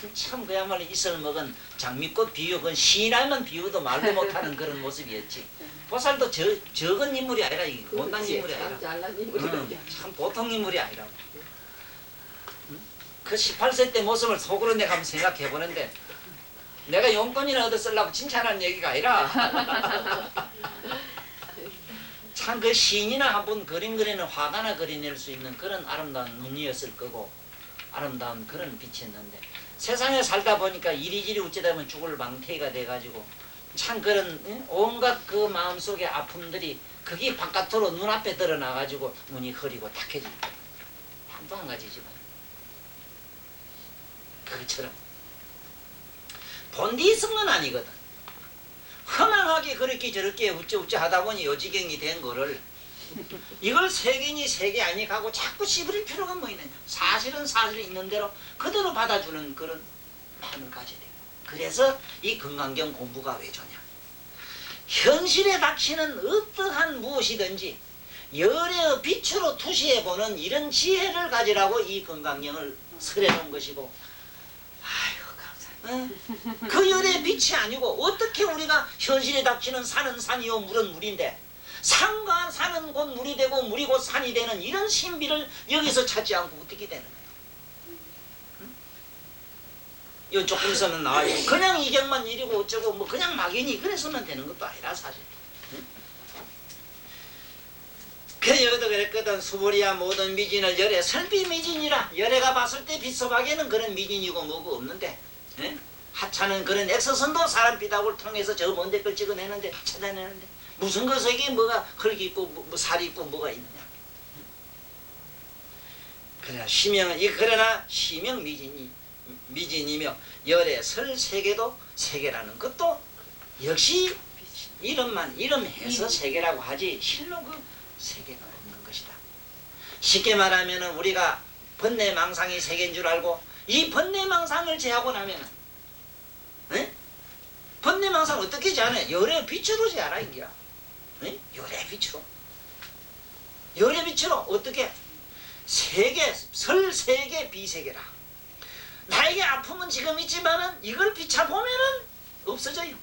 한참 그야말로 이슬 먹은 장미꽃 비유 그건 시인하면 비유도 말도 못하는 그런 모습이었지. 보살도 적은 인물이 아니라 못난 인물이 아니라 참 보통 인물이 아니라고. 그 18세 때 모습을 속으로 내가 한번 생각해 보는데 내가 용돈이나 얻어 쓰려고 칭찬하는 얘기가 아니라 참 그 시인이나 한번 그림 그리는 화가나 그려낼 수 있는 그런 아름다운 눈이었을 거고 아름다운 그런 빛이었는데 세상에 살다 보니까 이리저리 어쩌다 보면 죽을 망태가 돼가지고 참 그런 온갖 그 마음속의 아픔들이 그게 바깥으로 눈앞에 드러나가지고 눈이 흐리고 탁해지고 한도 한 가지지만 그것처럼 본디 있은 건 아니거든. 허망하게 그렇게 저렇게 우쩌우쩌 하다 보니 요지경이 된 거를 이걸 세계니 세계 아니 가고 자꾸 씹을 필요가 뭐 있느냐. 사실은 사실 있는 대로 그대로 받아주는 그런 마음을 가져야 돼요. 그래서 이 건강경 공부가 왜 좋냐. 현실에 닥치는 어떠한 무엇이든지 열의 빛으로 투시해보는 이런 지혜를 가지라고 이 건강경을 설해놓은 것이고 그 열의 빛이 아니고 어떻게 우리가 현실에 닥치는 산은 산이요 물은 물인데 산과 산은 곧 물이 되고 물이 곧 산이 되는 이런 신비를 여기서 찾지 않고 어떻게 되는 거예요? 이 조금서는 나와요. 그냥 이경만 이리고 어쩌고 뭐 그냥 막연히 그래서만 되는 것도 아니라 사실. 그 여기도 그랬거든. 수보리야 모든 미진을 열에 설비 미진이라. 열애가 봤을 때 빛소박에는 그런 미진이고 뭐고 없는데 하찮은 그런 엑서선도 사람 비닥을 통해서 저 먼 데걸 찍어내는데 찾아내는데 무슨 것에게 뭐가 흙이 있고 뭐 살이 있고 뭐가 있느냐. 그러나 시명 미진이며 열의 설 세계도 세계라는 것도 역시 이름해서 세계라고 하지 실로 그 세계가 없는 것이다. 쉽게 말하면 우리가 번뇌망상이 세계인 줄 알고 이 번뇌망상을 제하고 나면은 번뇌망상 어떻게 제하냐. 열의 빛으로 제하라 인기야. 열의 빛으로. 열의 빛으로 어떻게? 세계, 설세계 비세계라. 나에게 아픔은 지금 있지만은 이걸 비춰보면은 없어져요.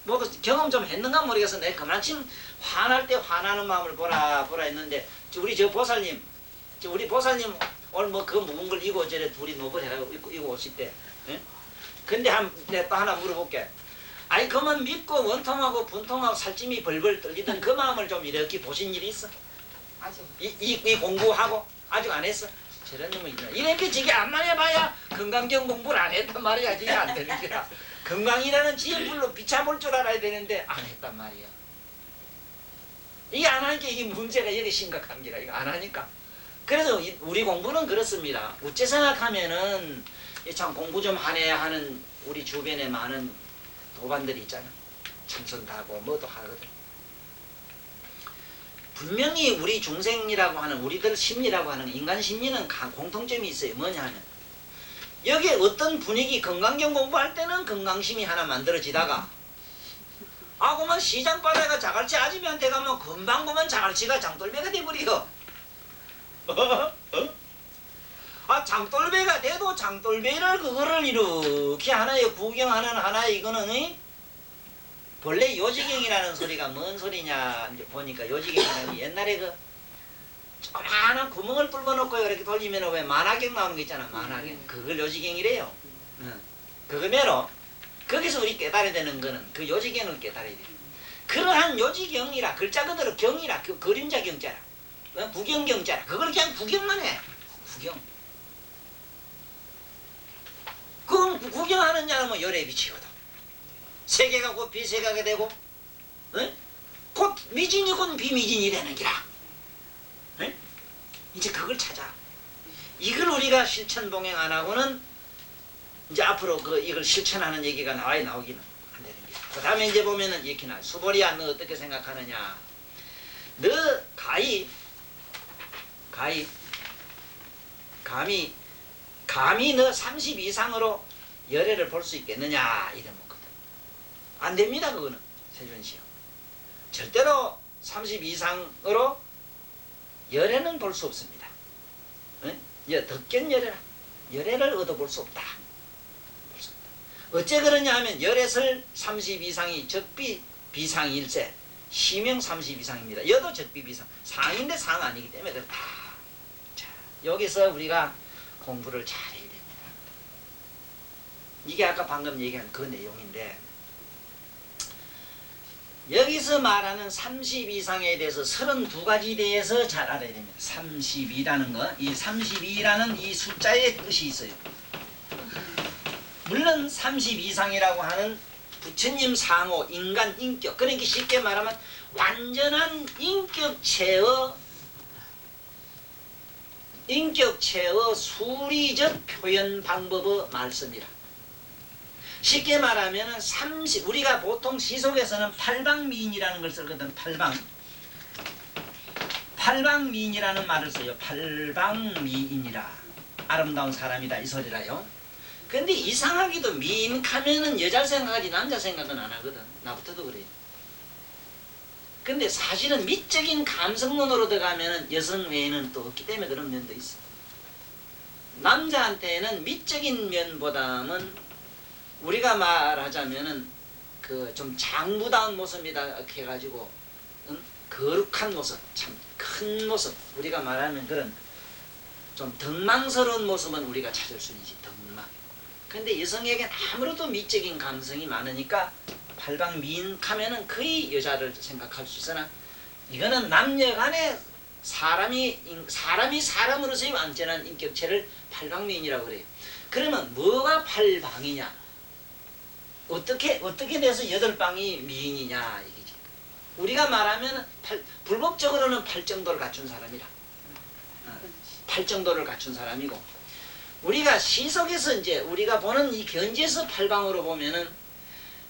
모두 경험 좀 했는가 모르겠어. 내가 그만큼 화날 때 화나는 마음을 보라 했는데 우리 보살님 오늘 뭐 그 무거운 걸 이고 저래 둘이 노벌 해가지고 이고 오실 때 근데 내가 또 하나 물어볼게. 아니 그만 믿고 원통하고 분통하고 살찜이 벌벌 떨리던 그 마음을 좀 이렇게 보신 일이 있어? 아직 이 공부하고 아직 안 했어? 저런 놈은 이렇게 지게 안만 해봐야 건강경 공부를 안 했단 말이야. 지게 안 되는 거야. 건강이라는 지혜불로 비춰볼 줄 알아야 되는데 안 했단 말이야. 이게 안 하니까 이게 문제가 여기 심각한 게라. 이거 안 하니까. 그래서 우리 공부는 그렇습니다. 어째 생각하면은 참 공부 좀 하네 하는 우리 주변에 많은 도반들이 있잖아. 참선도 하고 뭐도 하거든. 분명히 우리 중생이라고 하는 우리들 심리라고 하는 인간 심리는 공통점이 있어요. 뭐냐 하면 여기에 어떤 분위기 건강경 공부할 때는 건강심이 하나 만들어지다가 그만 시장 바다가 자갈치 아줌마한테 가면 금방 그만 자갈치가 장돌배가 돼버려. 장돌배가 돼도 장돌배를 그거를 이렇게 하나의 구경하는 하나의 이거는 본래 요지경이라는 소리가 뭔 소리냐 보니까 요지경이라는 게 옛날에 그 조그마한 구멍을 뚫어놓고 이렇게 돌리면 왜 만화경 나오는 거 있잖아. 만화경. 그걸 요지경이래요. 그거면은 거기서 우리 깨달아야 되는 거는 그 요지경을 깨달아야 돼. 그러한 요지경이라 글자 그대로 경이라 그 그림자 경자라 부경경자라 그걸 그냥 구경만 해. 구경. 그 구경하는 자는 뭐 열에 비치거든. 세계가 곧 비세계가 되고 곧 미진이 곧 비미진이 되는 기라. 이제 그걸 찾아. 이걸 우리가 실천 봉행 안 하고는 이제 앞으로 이걸 실천하는 얘기가 나오기는 안 되는 거야. 그 다음에 이제 보면은 이렇게 나와. 수보리야, 너 어떻게 생각하느냐? 너 감히 너 30 이상으로 열애를 볼 수 있겠느냐? 이래 묻거든. 안 됩니다, 그거는. 세준씨요. 절대로 30 이상으로 열애는 볼 수 없습니다. 덕견 열애를 얻어볼 수 없다. 어째 그러냐 하면 열애설 30 이상이 적비 비상일세 시명 30 이상입니다. 여도 적비 비상 상인데 상 아니기 때문에 그렇다. 자, 여기서 우리가 공부를 잘해야 됩니다. 이게 아까 방금 얘기한 그 내용인데 여기서 말하는 30 이상에 대해서 32가지 대해서 잘 알아야 됩니다. 32라는 거, 이 32라는 이 숫자의 뜻이 있어요. 물론 30 이상이라고 하는 부처님 상호, 인간 인격, 그러니까 쉽게 말하면 완전한 인격체의 수리적 표현 방법의 말씀이라. 쉽게 말하면 우리가 보통 시속에서는 팔방미인이라는 걸 쓰거든. 팔방미인이라는 말을 써요. 팔방미인이라. 아름다운 사람이다 이 소리라요. 근데 이상하게도 미인하면은 여자를 생각하지 남자 생각은 안 하거든. 나부터도 그래요. 근데 사실은 미적인 감성론으로 들어가면은 여성 외에는 또 없기 때문에 그런 면도 있어. 남자한테는 미적인 면보다는 우리가 말하자면은 그 좀 장부다운 모습이다 해가지고 거룩한 모습, 참 큰 모습, 우리가 말하면 그런 좀 덕망스러운 모습은 우리가 찾을 수 있지. 덕망. 근데 여성에게는 아무래도 미적인 감성이 많으니까 팔방미인하면은 거의 여자를 생각할 수 있으나 이거는 남녀간에 사람이 사람으로서의 완전한 인격체를 팔방미인이라고 그래요. 그러면 뭐가 팔방이냐? 어떻게 돼서 8방이 미인이냐 이거지. 우리가 말하면 불법적으로는 8정도를 갖춘 사람이라. 8정도를 갖춘 사람이고 우리가 시속에서 이제 우리가 보는 이 견지에서 8방으로 보면은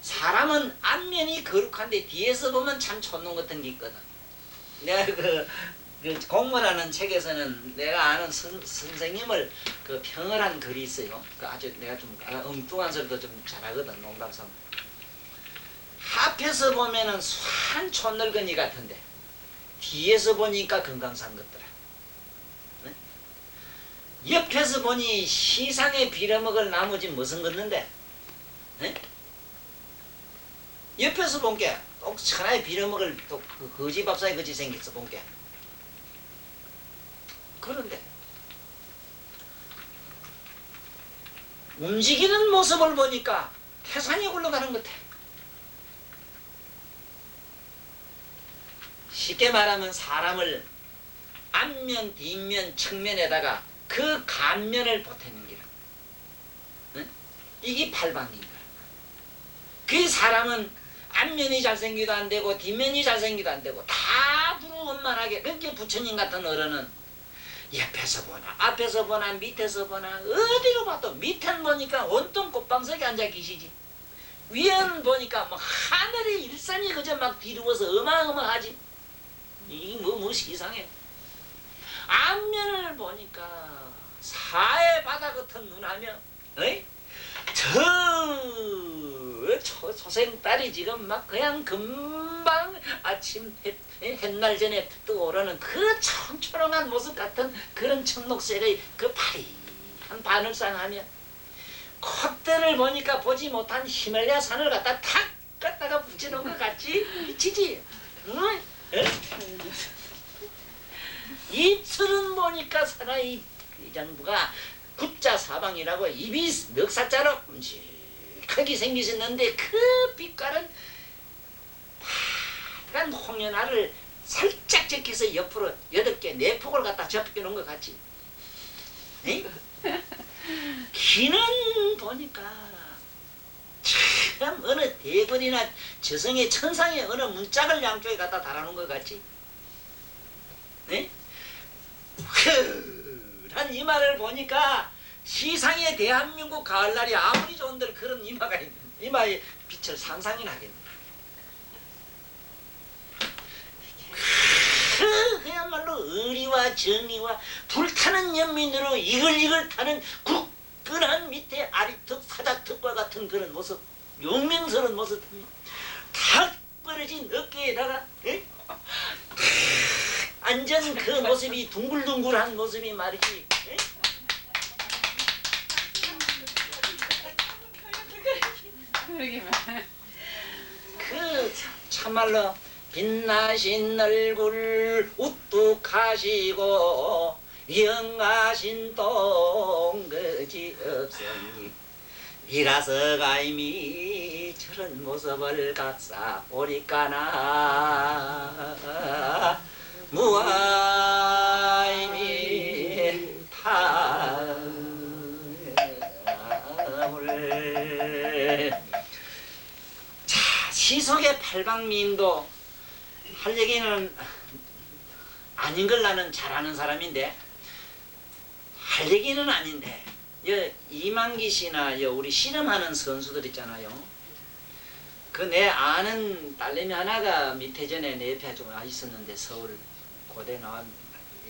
사람은 앞면이 거룩한데 뒤에서 보면 참 촌놈 같은 게 있거든. 내가 그 공무라는 책에서는 내가 아는 선생님을 그 평을 한 글이 있어요. 그 아주 내가 좀 엉뚱한 소리도 좀 잘하거든. 농담삼아. 앞에서 보면은 한 촌늙은이 같은데 뒤에서 보니까 건강상 같더라. 네? 옆에서 보니 시상에 빌어먹을 나머지 무슨 걷는데 네? 옆에서 본 게 또 천하에 빌어먹을 또 거지 밥상에 거지 생겼어 본 게. 그런데 움직이는 모습을 보니까 태산이 올라가는 것 같아. 쉽게 말하면 사람을 앞면, 뒷면, 측면에다가 그 감면을 보태는 기라. 응? 이게 팔방인 거야. 그 사람은 앞면이 잘생기도 안 되고 뒷면이 잘생기도 안 되고 다 두루만하게. 그렇게 부처님 같은 어른은 옆에서 보나 앞에서 보나 밑에서 보나 어디로 봐도 밑에는 보니까 온통 꽃방석에 앉아 계시지. 위에는 보니까 뭐 하늘의 일산이 그저 막 뒤루어서 어마어마하지. 이 무엇이 이상해. 앞면을 보니까 사해 바다 같은 눈하며 어이? 초생딸이 지금 막 그냥 금방 아침 햇날 전에 뜨오르는 그 청초롱한 모습 같은 그런 청록색의 그 파리한 바늘상하며 콧대를 보니까 보지 못한 히말라야 산을 갖다 탁 갖다가 붙여놓은 것 같지? 미치지? 응? 입술은 보니까 사나이 의장부가 굿자 사방이라고 입이 넉사자로 큼직하게 생기셨는데 그 빛깔은 파란 홍연화를 살짝 적혀서 옆으로 8개 내폭을 갖다 접혀놓은 것 같지. 에? 귀는 보니까 참 어느 대건이나 저승의 천상의 어느 문짝을 양쪽에 갖다 달아놓은 것 같지. 네? 한 이마를 보니까 시상의 대한민국 가을날이 아무리 좋은들 그런 이마가 있는 이마의 빛을 상상이나 하겠네. 그야말로 의리와 정의와 불타는 연민으로 이글이글 타는 굳건한 밑에 아리턱 사자턱과 같은 그런 모습, 용맹스러운 모습입니다. 탁 벌어진 어깨에다가 앉은 그 모습이 둥글둥글한 모습이 말이지. 에? 그 참말로 빛나신 얼굴 우뚝하시고 영하신 똥거지 없으니 이라서 가임이 저런 모습을 각사 보리까나 무아임이 타물. 자, 시속의 팔방미인도 할 얘기는 아닌 걸 나는 잘 아는 사람인데 할 얘기는 아닌데 이만기 씨나 우리 씨름하는 선수들 있잖아요. 그 내 아는 딸내미 하나가 밑에 전에 내 옆에 좀 와 있었는데 서울 고대 나온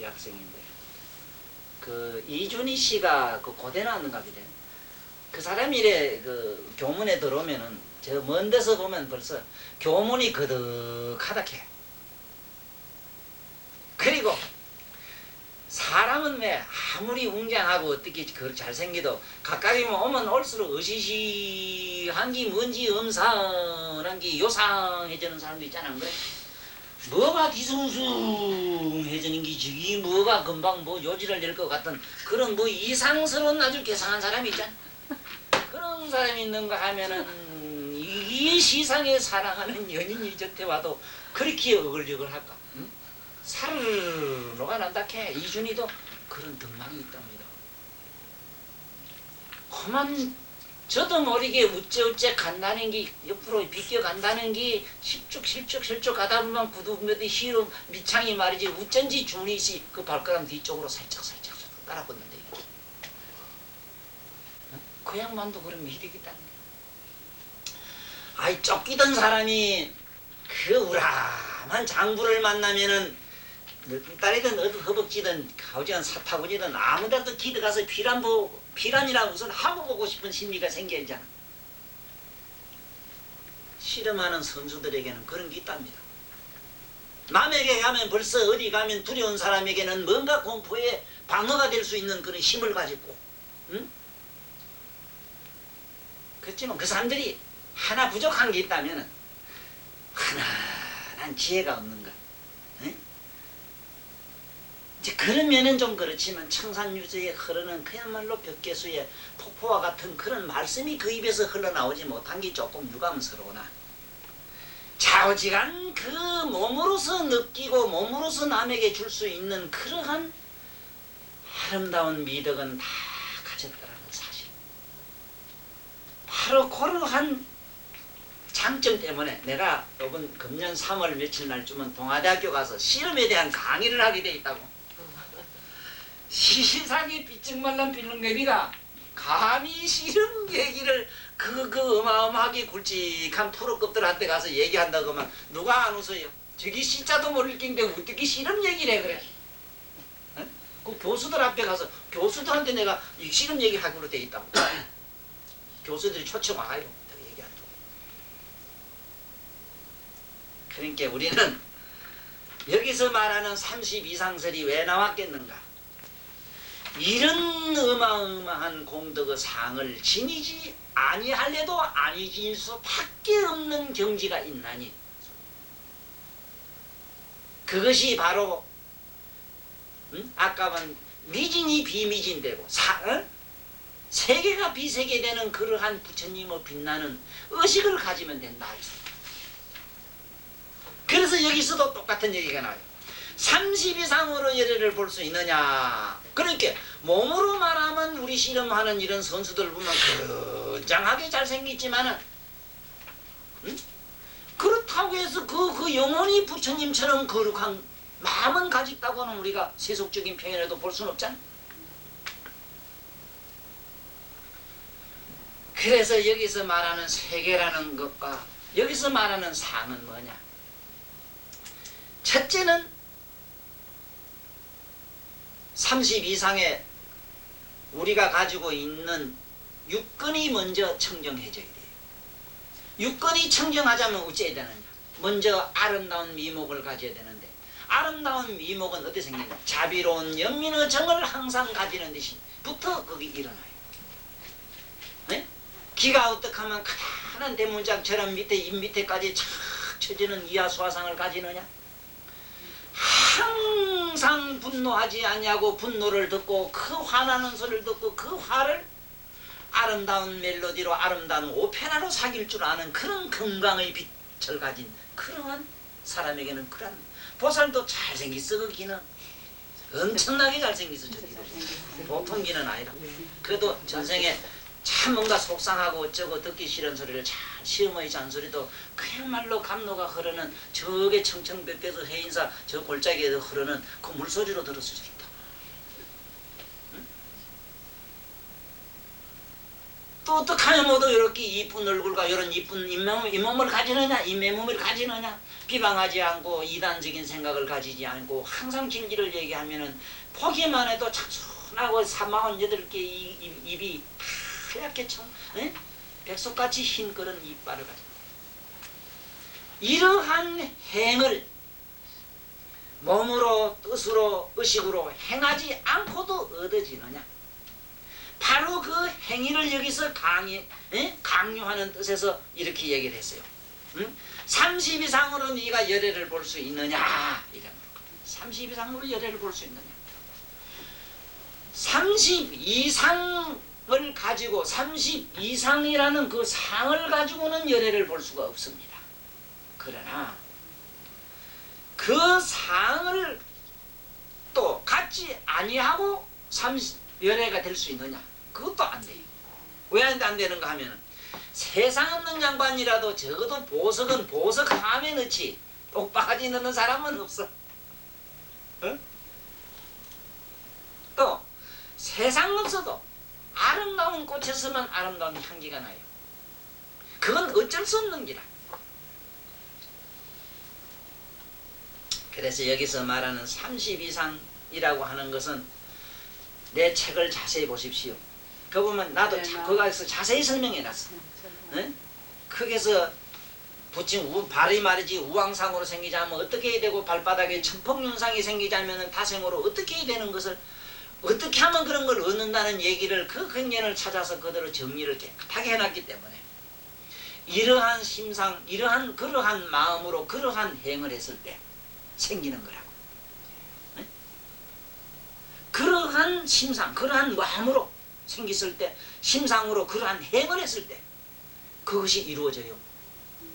여학생인데 그 이준희 씨가 그 고대 나왔는가 보대. 그 사람이 이래 그 교문에 들어오면은 저 먼 데서 보면 벌써 교문이 거득하다 캐. 그리고 사람은 왜 아무리 웅장하고 어떻게 잘생겨도 가까이 오면 올수록 으시시한 게 뭔지 음산한 게 요상해지는 사람도 있잖아. 그래? 뭐가 뒤숭숭해지는 게 저기 뭐가 금방 뭐 요지를 낼 것 같은 그런 뭐 이상스러운 아주 괴상한 사람이 있잖아. 그런 사람이 있는가 하면은 이 시상에 사랑하는 연인이 곁에 와도 그렇게 어글어글 할까? 응? 살을 녹아난다 캐. 이준이도 그런 덕망이 있답니다. 그만 저도 모르게 우째우째 간다는 게 옆으로 비껴 간다는 게 실쭉 가다 보면 구두몇이 시로 밑창이 말이지 우쩐지 준이시 그 발가락 뒤쪽으로 살짝 따라붙는데 그 양반도 그런 매력이다는 게. 아이 쫓기던 사람이 그 우람한 장부를 만나면은 딸이든 어디 허벅지든 가오지간 사타구니든 아무데도 기들가서 피란이라고 우선 하고 보고 싶은 심리가 생겨있잖아. 씨름하는 선수들에게는 그런 게 있답니다. 남에게 가면 벌써 어디 가면 두려운 사람에게는 뭔가 공포에 방어가 될 수 있는 그런 힘을 가지고 응? 그렇지만 그 사람들이 하나 부족한 게 있다면 하나난 지혜가 없는 것. 이제 그런 면은 좀 그렇지만 청산유수에 흐르는 그야말로 벽계수의 폭포와 같은 그런 말씀이 그 입에서 흘러나오지 못한 게 조금 유감스러우나 좌우지간 그 몸으로서 느끼고 몸으로서 남에게 줄 수 있는 그러한 아름다운 미덕은 다 가졌다라는 사실. 바로 그러한 장점 때문에 내가 이번 금년 3월 며칠 날쯤은 동아대학교 가서 실험에 대한 강의를 하게 돼 있다고. 시상이 삐쩍말란 빌런개비가 감히 실험 얘기를 그 어마어마하게 굵직한 프로급들한테 가서 얘기한다고 하면 누가 안 웃어요? 저기 시자도 모를 낀데 어떻게 실험 얘기를 해 그래? 어? 그 교수들 앞에 가서 교수들한테 내가 이 실험 얘기하기로 돼 있다고. 교수들이 초청 와요. 내가 얘기한다고. 그러니까 우리는 여기서 말하는 32상설이 왜 나왔겠는가? 이런 어마어마한 공덕의 상을 지니지 아니할래도 아니질 수밖에 없는 경지가 있나니 그것이 바로 아까는 미진이 비미진되고 세계가 비세계되는 그러한 부처님의 빛나는 의식을 가지면 된다. 그래서 여기서도 똑같은 얘기가 나와요. 30 이상으로 예례를 볼 수 있느냐. 그러니까 몸으로 말하면 우리 실험하는 이런 선수들 보면 굉장하게 잘생겼지만은 그렇다고 해서 그 영혼이 부처님처럼 거룩한 마음은 가졌다고는 우리가 세속적인 표현에도 볼 수는 없잖아. 그래서 여기서 말하는 세계라는 것과 여기서 말하는 상은 뭐냐. 첫째는 30 이상의 우리가 가지고 있는 육근이 먼저 청정해져야 돼요. 육근이 청정하자면 어찌해야 되느냐. 먼저 아름다운 미목을 가져야 되는데 아름다운 미목은 어떻게 생기냐. 자비로운 연민의 정을 항상 가지는 듯이부터 거기 일어나요. 네? 기가 어떻게 하면 커다란 대문짝처럼 밑에 입 밑에까지 착 쳐지는 이하수화상을 가지느냐. 항상 분노하지 않냐고 분노를 듣고 그 화나는 소리를 듣고 그 화를 아름다운 멜로디로 아름다운 오페라로 사귈 줄 아는 그런 건강의 빛을 가진 그러한 사람에게는 그런 보살도 잘생겼어. 그 기는 엄청나게 잘생겼어. 저 기도 보통 기는 아니라. 그래도 전생에 참 뭔가 속상하고 어쩌고 듣기 싫은 소리를 잘 시어머니 잔소리도 그야말로 감로가 흐르는 저게 청청백배서 해인사 저 골짜기에서 흐르는 그 물소리로 들었을 수 있다. 응? 또 어떡하냐 모두 이렇게 이쁜 얼굴과 이런 이쁜 잇몸을 가지느냐 인매몸을 가지느냐. 비방하지 않고 이단적인 생각을 가지지 않고 항상 진리를 얘기하면은 보기만 해도 차순하고 38개 입이 하얗게 백석같이 흰 그런 이빨을 가지고 이러한 행을 몸으로 뜻으로 의식으로 행하지 않고도 얻어지느냐. 바로 그 행위를 여기서 강요하는 뜻에서 이렇게 얘기를 했어요. 30 이상으로 네가 열애를 볼 수 있느냐. 30 이상으로 열애를 볼 수 있느냐. 30 이상을 가지고 30 이상이라는 그 상을 가지고는 열애를 볼 수가 없습니다. 그러나 그 상을 또 갖지 아니하고 30 열애가 될 수 있느냐. 그것도 안 돼요. 왜 안 되는가 하면 세상 없는 양반이라도 적어도 보석은 보석 함에 넣지 똑바가지 넣는 사람은 없어. 어? 또 세상 없어도 아름다운 꽃에서만 아름다운 향기가 나요. 그건 어쩔 수 없는 기라. 그래서 여기서 말하는 30 이상이라고 하는 것은 내 책을 자세히 보십시오. 그 보면 나도 거기서 자세히 설명해놨어. 응? 거기서 부친 발이 말이지 우왕상으로 생기자면 어떻게 해야 되고 발바닥에 천폭윤상이 생기자면 타생으로 어떻게 해야 되는 것을 어떻게 하면 그런 걸 얻는다는 얘기를 그 근년을 찾아서 그대로 정리를 깨끗하게 해놨기 때문에 이러한 심상, 그러한 마음으로 그러한 행을 했을 때 생기는 거라고. 네? 그러한 심상, 그러한 마음으로 생겼을 때 심상으로 그러한 행을 했을 때 그것이 이루어져요.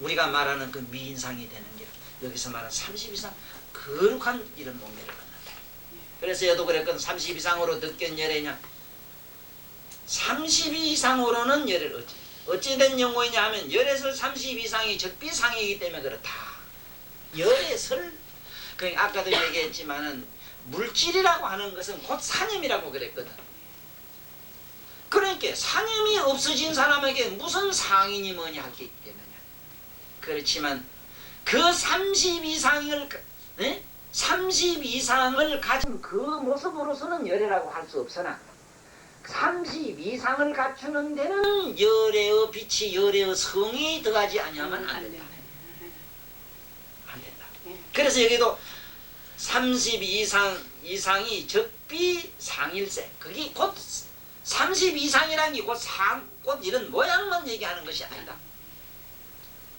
우리가 말하는 그 미인상이 되는 게 여기서 말하는 30 이상 거룩한 이런 몸매를 갖는다. 그래서 여도 그랬건 30 이상으로 득견 열애냐. 30 이상으로는 열애를 어찌된 용어이냐 하면 열애설 30 이상이 적비상이기 때문에 그렇다. 열애설 그러니까 아까도 얘기했지만은 물질이라고 하는 것은 곧 사념이라고 그랬거든. 그러니까 사념이 없어진 사람에게 무슨 상인이 뭐냐 할 게 있기 때문에. 그렇지만 그 30 이상을 30 이상을 가진 그 모습으로서는 열애라고 할 수 없으나 30 이상을 갖추는 데는 열애의 빛이 열애의 성이 들어가지 아니하면 안 된다. 안 된다. 그래서 여기도 30 이상이 적비상일세. 그게 곧 30 이상이라는 게 곧 상, 곧 이런 모양만 얘기하는 것이 아니다.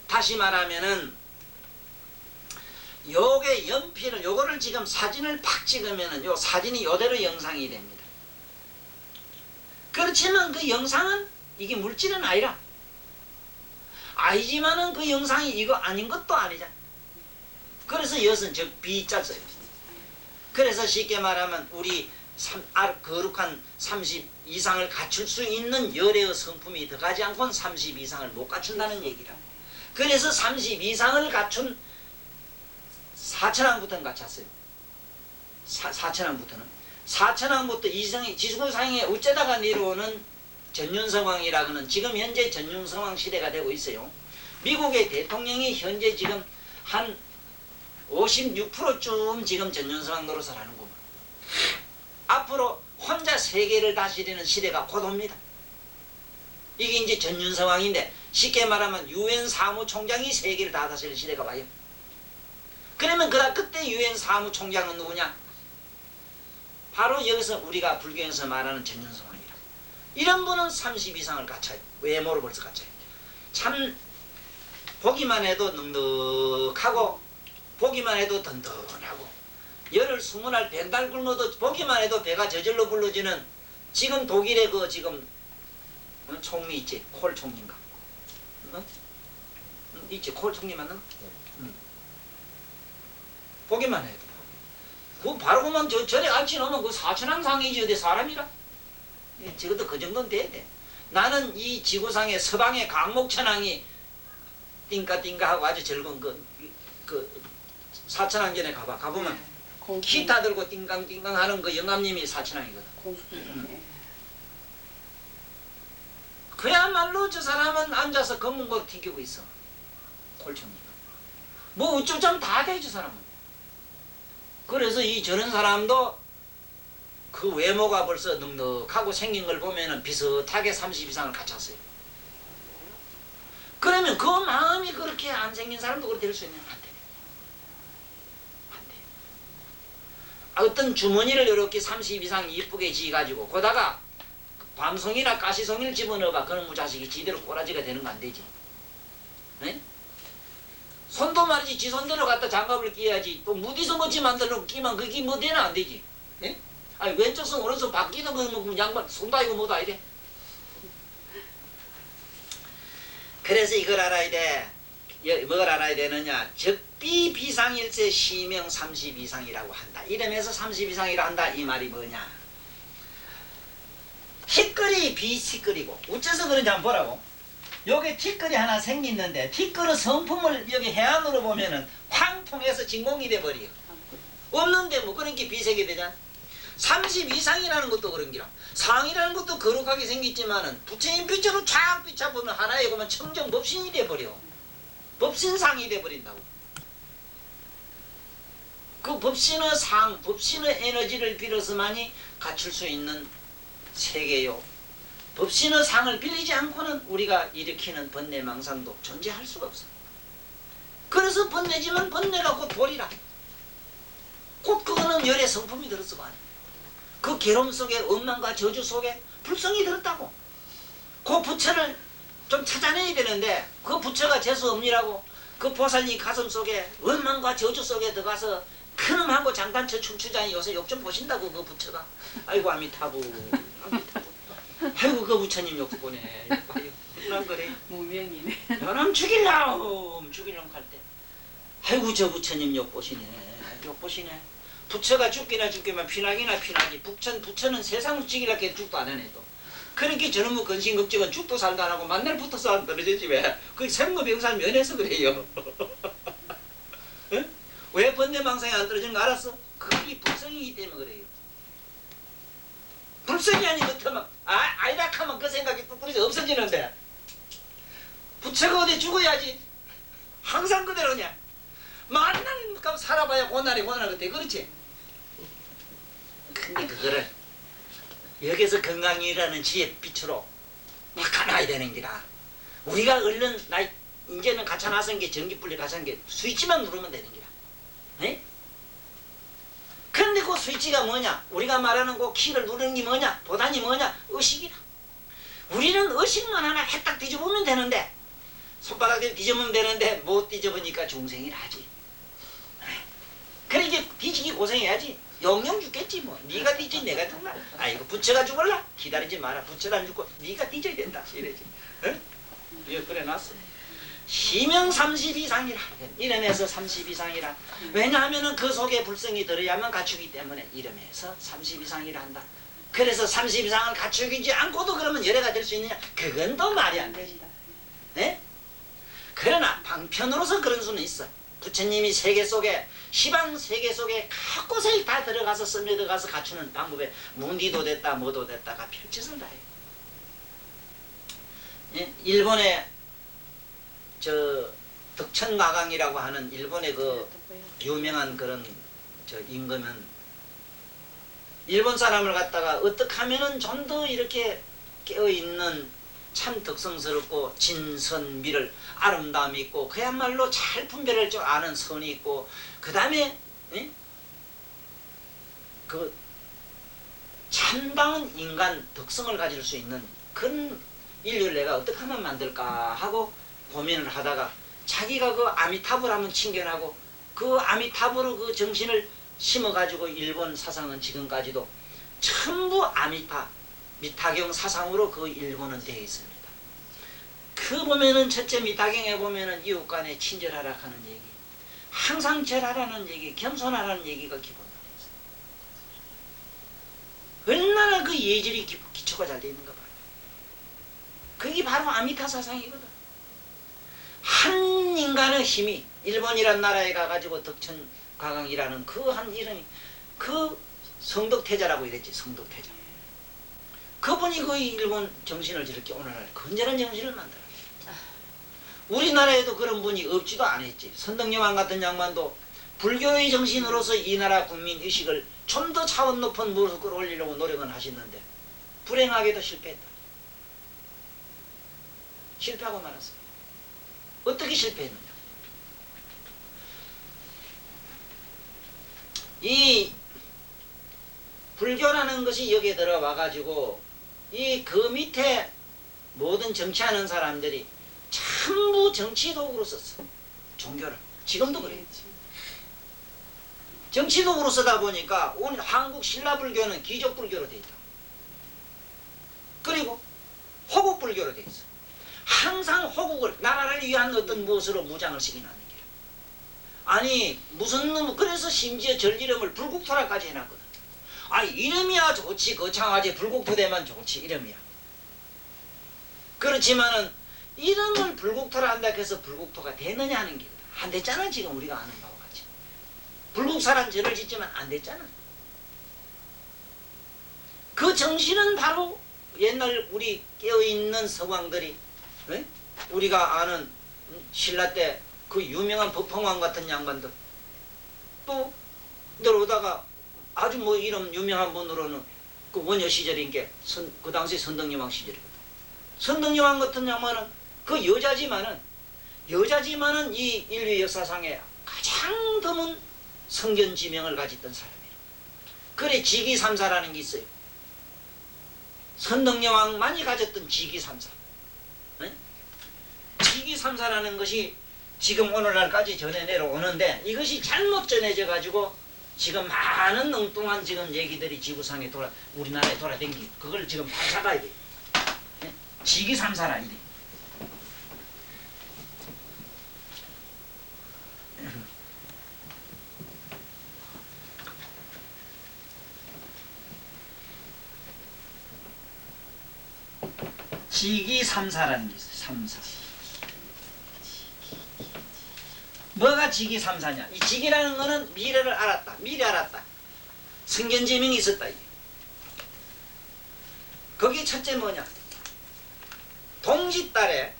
다시 말하면은 요게 연필을 요거를 지금 사진을 팍 찍으면은 요 사진이 요대로 영상이 됩니다. 그렇지만 그 영상은 이게 물질은 아니라 아니지만은 그 영상이 이거 아닌 것도 아니잖아. 그래서 이것은 적비자 써요. 그래서 쉽게 말하면 우리 거룩한 30 이상을 갖출 수 있는 열애의 성품이 들어가지 않고는 30 이상을 못 갖춘다는 얘기라. 그래서 30 이상을 갖춘 사천왕부터는 갖췄어요. 사천왕부터 이성이 지구상에 어쩌다가 내려오는 전윤성왕이라고는 지금 현재 전윤성왕 시대가 되고 있어요. 미국의 대통령이 현재 지금 한 56%쯤 지금 전윤성왕 노릇을 하는구만. 앞으로 혼자 세계를 다스리는 시대가 곧 옵니다. 이게 이제 전윤성왕인데 쉽게 말하면 유엔 사무총장이 세계를 다 다스리는 시대가 와요. 그러면 그때 유엔 사무총장은 누구냐? 바로 여기서 우리가 불교에서 말하는 전윤성왕이라. 이런 분은 30 이상을 갖춰요. 외모를 벌써 갖춰요. 참 보기만 해도 넉넉하고 보기만 해도 든든하고 열흘 20날 벤달 굶어도 보기만 해도 배가 저절로 불러지는 지금 독일의 그 지금 총리 있지? 콜 총리인가? 있지? 콜 총리 맞나? 보기만 해도 그 바로 그만 절에 앉히 놓으면 그 사천왕상이지 어디 사람이라? 적어도 그 정도는 돼야 돼. 나는 이 지구상의 서방의 강목천왕이 띵까띵까 하고 아주 즐거운 그 사천왕전에 가보면 기타 들고 띵강띵강 하는 그 영감님이 사천왕이거든. 그야말로 저 사람은 앉아서 검은고 튀기고 있어. 콜총리가. 뭐 어쩌자면 다 돼 저 사람은. 그래서 저런 사람도 그 외모가 벌써 넉넉하고 생긴 걸 보면은 비슷하게 30 이상을 갖췄어요. 그러면 그 마음이 그렇게 안 생긴 사람도 그렇게 될 수 있는 안 돼. 안 돼. 어떤 주머니를 이렇게 30 이상 이쁘게 지어가지고 거다가 밤송이나 가시송이를 집어넣어봐. 그놈의 자식이 지대로 꼬라지가 되는 거 안 되지. 네? 손도 말이지 지 손대로 갖다 장갑을 끼야지. 또 무디성같이 만들어 끼면 그게 뭐 되나 안 되지. 네? 아니 왼쪽 손 오른손 바뀌는 거 양반 손도 아니고 뭐도 아니래. 그래서 이걸 알아야 돼. 뭘 알아야 되느냐. 적비비상일세 시명 30 이상이라고 한다. 이러면서 30 이상이라 한다. 이 말이 뭐냐. 티끌이 비티끌이고 어째서 그런지 한번 보라고. 여기 티끌이 하나 생겼는데 티끌의 성품을 여기 해안으로 보면은 쾅 통해서 진공이 돼버려요. 없는데 뭐 그런 게 비색이 되잖아. 30 이상이라는 것도 그런 기라. 상이라는 것도 거룩하게 생겼지만은 부처님 빛으로 쫙 비춰보면 하나에 그러면 청정 법신이 돼버려. 법신상이 돼버린다고. 그 법신의 상, 법신의 에너지를 빌어서만이 갖출 수 있는 세계요. 법신의 상을 빌리지 않고는 우리가 일으키는 번뇌망상도 존재할 수가 없어. 그래서 번뇌지만 번뇌가 곧 돌이라. 곧 그거는 열의 성품이 들었어 봐. 그 괴로움 속에 원망과 저주 속에 불성이 들었다고. 그 부처를 좀 찾아내야 되는데 그 부처가 재수없니라고 그 보살님 가슴 속에 원망과 저주 속에 들어가서 큰음하고 잠깐 저 춤추자니 요새 욕 좀 보신다고 그 부처가. 아이고 아미타부 아미타부. 아이고 그 부처님 욕 보네. 뭐라 그래. 무명이네. 너는 죽일라움 할 때. 아이고 저 부처님 욕 보시네. 욕 보시네. 부처가 죽기나 죽기만 피나기나 피나기. 부처는 세상 죽이라 해 죽도 안 하네 또. 그렇게 저놈의 근심걱정은 죽도 살도 안 하고 만날 붙어서 안 떨어졌지 왜? 그 생로병사를 면해서 그래요. 응? 왜 번뇌망상이 안 떨어지는 거 알았어? 그게 불성이기 때문에 그래요. 불성이 아니면 아이라 하면 그 생각이 뚝 떨어져 없어지는데 부처가 어디 죽어야지. 항상 그대로냐. 만나는 값 살아봐야 고난이 고난 같아. 그렇지? 근데 그거를 여기서 건강이라는 지혜 빛으로 바꿔놔야 되는 기라. 우리가 얼른 이제는 갖춰놨은 게 전기불리 갖춰놓은 게 스위치만 누르면 되는 기라. 네? 근데 그 스위치가 뭐냐? 우리가 말하는 그 키를 누르는 게 뭐냐? 보단이 뭐냐? 의식이라. 우리는 의식만 하나 했딱 뒤집으면 되는데 손바닥에 뒤집으면 되는데 못 뒤집으니까 중생이라 하지. 그래 이제 뒤지기 고생해야지. 영영 죽겠지 뭐. 네가 뒤지 내가 죽나? 아이고 부처가 죽을라? 기다리지 마라. 부처가 안 죽고 네가 뒤져야 된다. 이래지. 응? 이거 그래 놨어. 시명 30 이상이라. 이름에서 30 이상이라. 왜냐하면은 그 속에 불성이 들어야만 갖추기 때문에 이름에서 30 이상이라 한다. 그래서 30 이상을 갖추지 않고도 그러면 열애가 될 수 있느냐? 그건 또 말이 안 되지. 네? 그러나 방편으로서 그런 수는 있어. 부처님이 세계 속에 시방 세계 속에 곳곳에 다 들어가서 스며들어가서 갖추는 방법에 문디도 됐다 뭐도 됐다가 별짓을 다 해요. 예? 일본의 저 덕천가강이라고 하는 일본의 그 유명한 그런 저 임금은 일본 사람을 갖다가 어떻게 하면은 좀 더 이렇게 깨어있는 참 덕성스럽고 진선미를 아름다움이 있고 그야말로 잘 분별할 줄 아는 선이 있고 그 다음에 그 참다운 인간 덕성을 가질 수 있는 그런 인류를 내가 어떻게 하면 만들까 하고 고민을 하다가 자기가 그 아미타불 한번 친견하고 그 아미타불의 그 정신을 심어가지고 일본 사상은 지금까지도 전부 미타경 사상으로 그 일본은 되어 있습니다. 그 보면은 첫째 미타경에 보면은 이웃 간에 친절하라 하는 얘기, 항상 절하라는 얘기, 겸손하라는 얘기가 기본으로 되어 있어요. 얼마나 그 예절이 기초가 잘 되어 있는가 봐요. 그게 바로 아미타 사상이거든. 한 인간의 힘이 일본이란 나라에 가가지고 덕천가강이라는 그 한 이름이 그 성덕태자라고 이랬지. 성덕태자. 그분이 그 일본 정신을 저렇게 오늘날 건전한 정신을 만들었어요. 우리나라에도 그런 분이 없지도 않았지. 선덕여왕 같은 양반도 불교의 정신으로서 이 나라 국민 의식을 좀 더 차원 높은 무엇을 끌어올리려고 노력은 하셨는데 불행하게도 실패했다. 실패하고 말았어요. 어떻게 실패했느냐. 이 불교라는 것이 여기에 들어와가지고 이 그 밑에 모든 정치하는 사람들이 전부 정치 도구로 썼어. 종교를. 지금도 그래요. 정치 도구로 쓰다 보니까 오늘 한국 신라불교는 기족불교로 돼 있다. 그리고 호국불교로 돼 있어. 항상 호국을 나라를 위한 어떤 무엇으로 무장을 시키는 게 아니 무슨 놈 그래서 심지어 절이름을 불국토라까지 해놨거든. 아 이름이야 좋지 거창하지 불국토되면 좋지 이름이야. 그렇지만은 이름을 불국토라 한다 해서 불국토가 되느냐 하는 게 안 됐잖아. 지금 우리가 아는 바와 같이 불국사란 절을 짓지만 안 됐잖아. 그 정신은 바로 옛날 우리 깨어있는 서광들이 네? 우리가 아는 신라 때 그 유명한 법황왕 같은 양반들 또 내려오다가 아주 뭐 이름 유명한 분으로는 그 원효 시절인 게 그 당시 선덕여왕 시절이거든. 선덕여왕 같은 양반은 그 여자지만은 이 인류 역사상에 가장 드문 성견지명을 가졌던 사람이에요. 그래 지기삼사라는 게 있어요. 선덕여왕만이 가졌던 지기삼사. 네? 지기삼사라는 것이 지금 오늘날까지 전해 내려오는데 이것이 잘못 전해져 가지고 지금 많은 엉뚱한 지금 얘기들이 지구상에 우리나라에 돌아다니기 그걸 지금 바사가야 돼. 네? 지기삼사라 이래. 지기삼사라는 게 있어요. 삼사. 뭐가 지기삼사냐? 이 지기라는 거는 미래를 알았다. 미리 알았다. 성견지명이 있었다. 이게. 거기 첫째 뭐냐? 동짓달에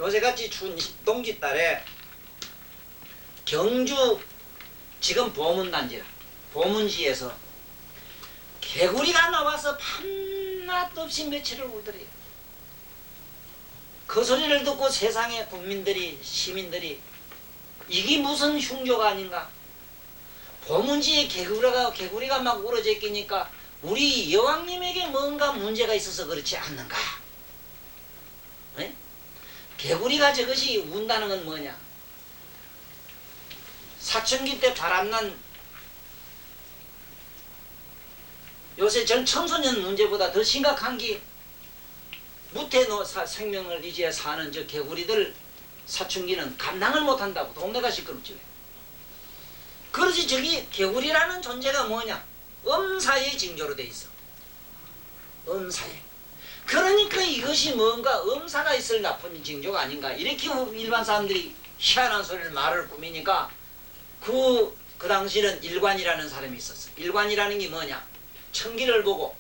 요새같이 추운 동짓달에 경주 지금 보문단지라 보문지에서 개구리가 나와서 밤낮 없이 며칠을 울더래요. 그 소리를 듣고 세상의 국민들이 시민들이 이게 무슨 흉조가 아닌가? 보문지에 개구리가 막 울어져 있으니까 우리 여왕님에게 뭔가 문제가 있어서 그렇지 않는가? 네? 개구리가 저것이 운다는 건 뭐냐? 사춘기 때 바람난 요새 전 청소년 문제보다 더 심각한 게 무태 생명을 이제 사는 저 개구리들 사춘기는 감당을 못한다고 동네가 시끄럽지. 그러지 저기 개구리라는 존재가 뭐냐? 음사의 징조로 돼 있어. 음사에. 그러니까 이것이 뭔가 음사가 있을 나쁜 징조가 아닌가. 이렇게 일반 사람들이 희한한 소리를 말을 꾸미니까 그 당시는 일관이라는 사람이 있었어. 일관이라는 게 뭐냐? 천기를 보고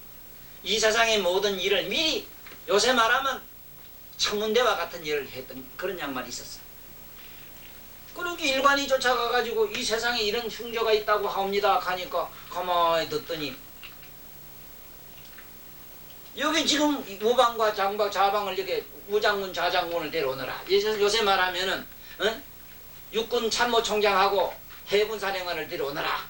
이 세상의 모든 일을 미리 요새 말하면 천문대와 같은 일을 했던 그런 양반이 있었어. 그러니까 일관이 쫓아가가지고 이 세상에 이런 흉조가 있다고 하옵니다 하니까 가만히 듣더니 여기 지금 우방과 좌방을 이렇게 우장군 좌장군을 데려오너라. 요새 말하면은 육군 참모총장하고 해군 사령관을 데려오너라.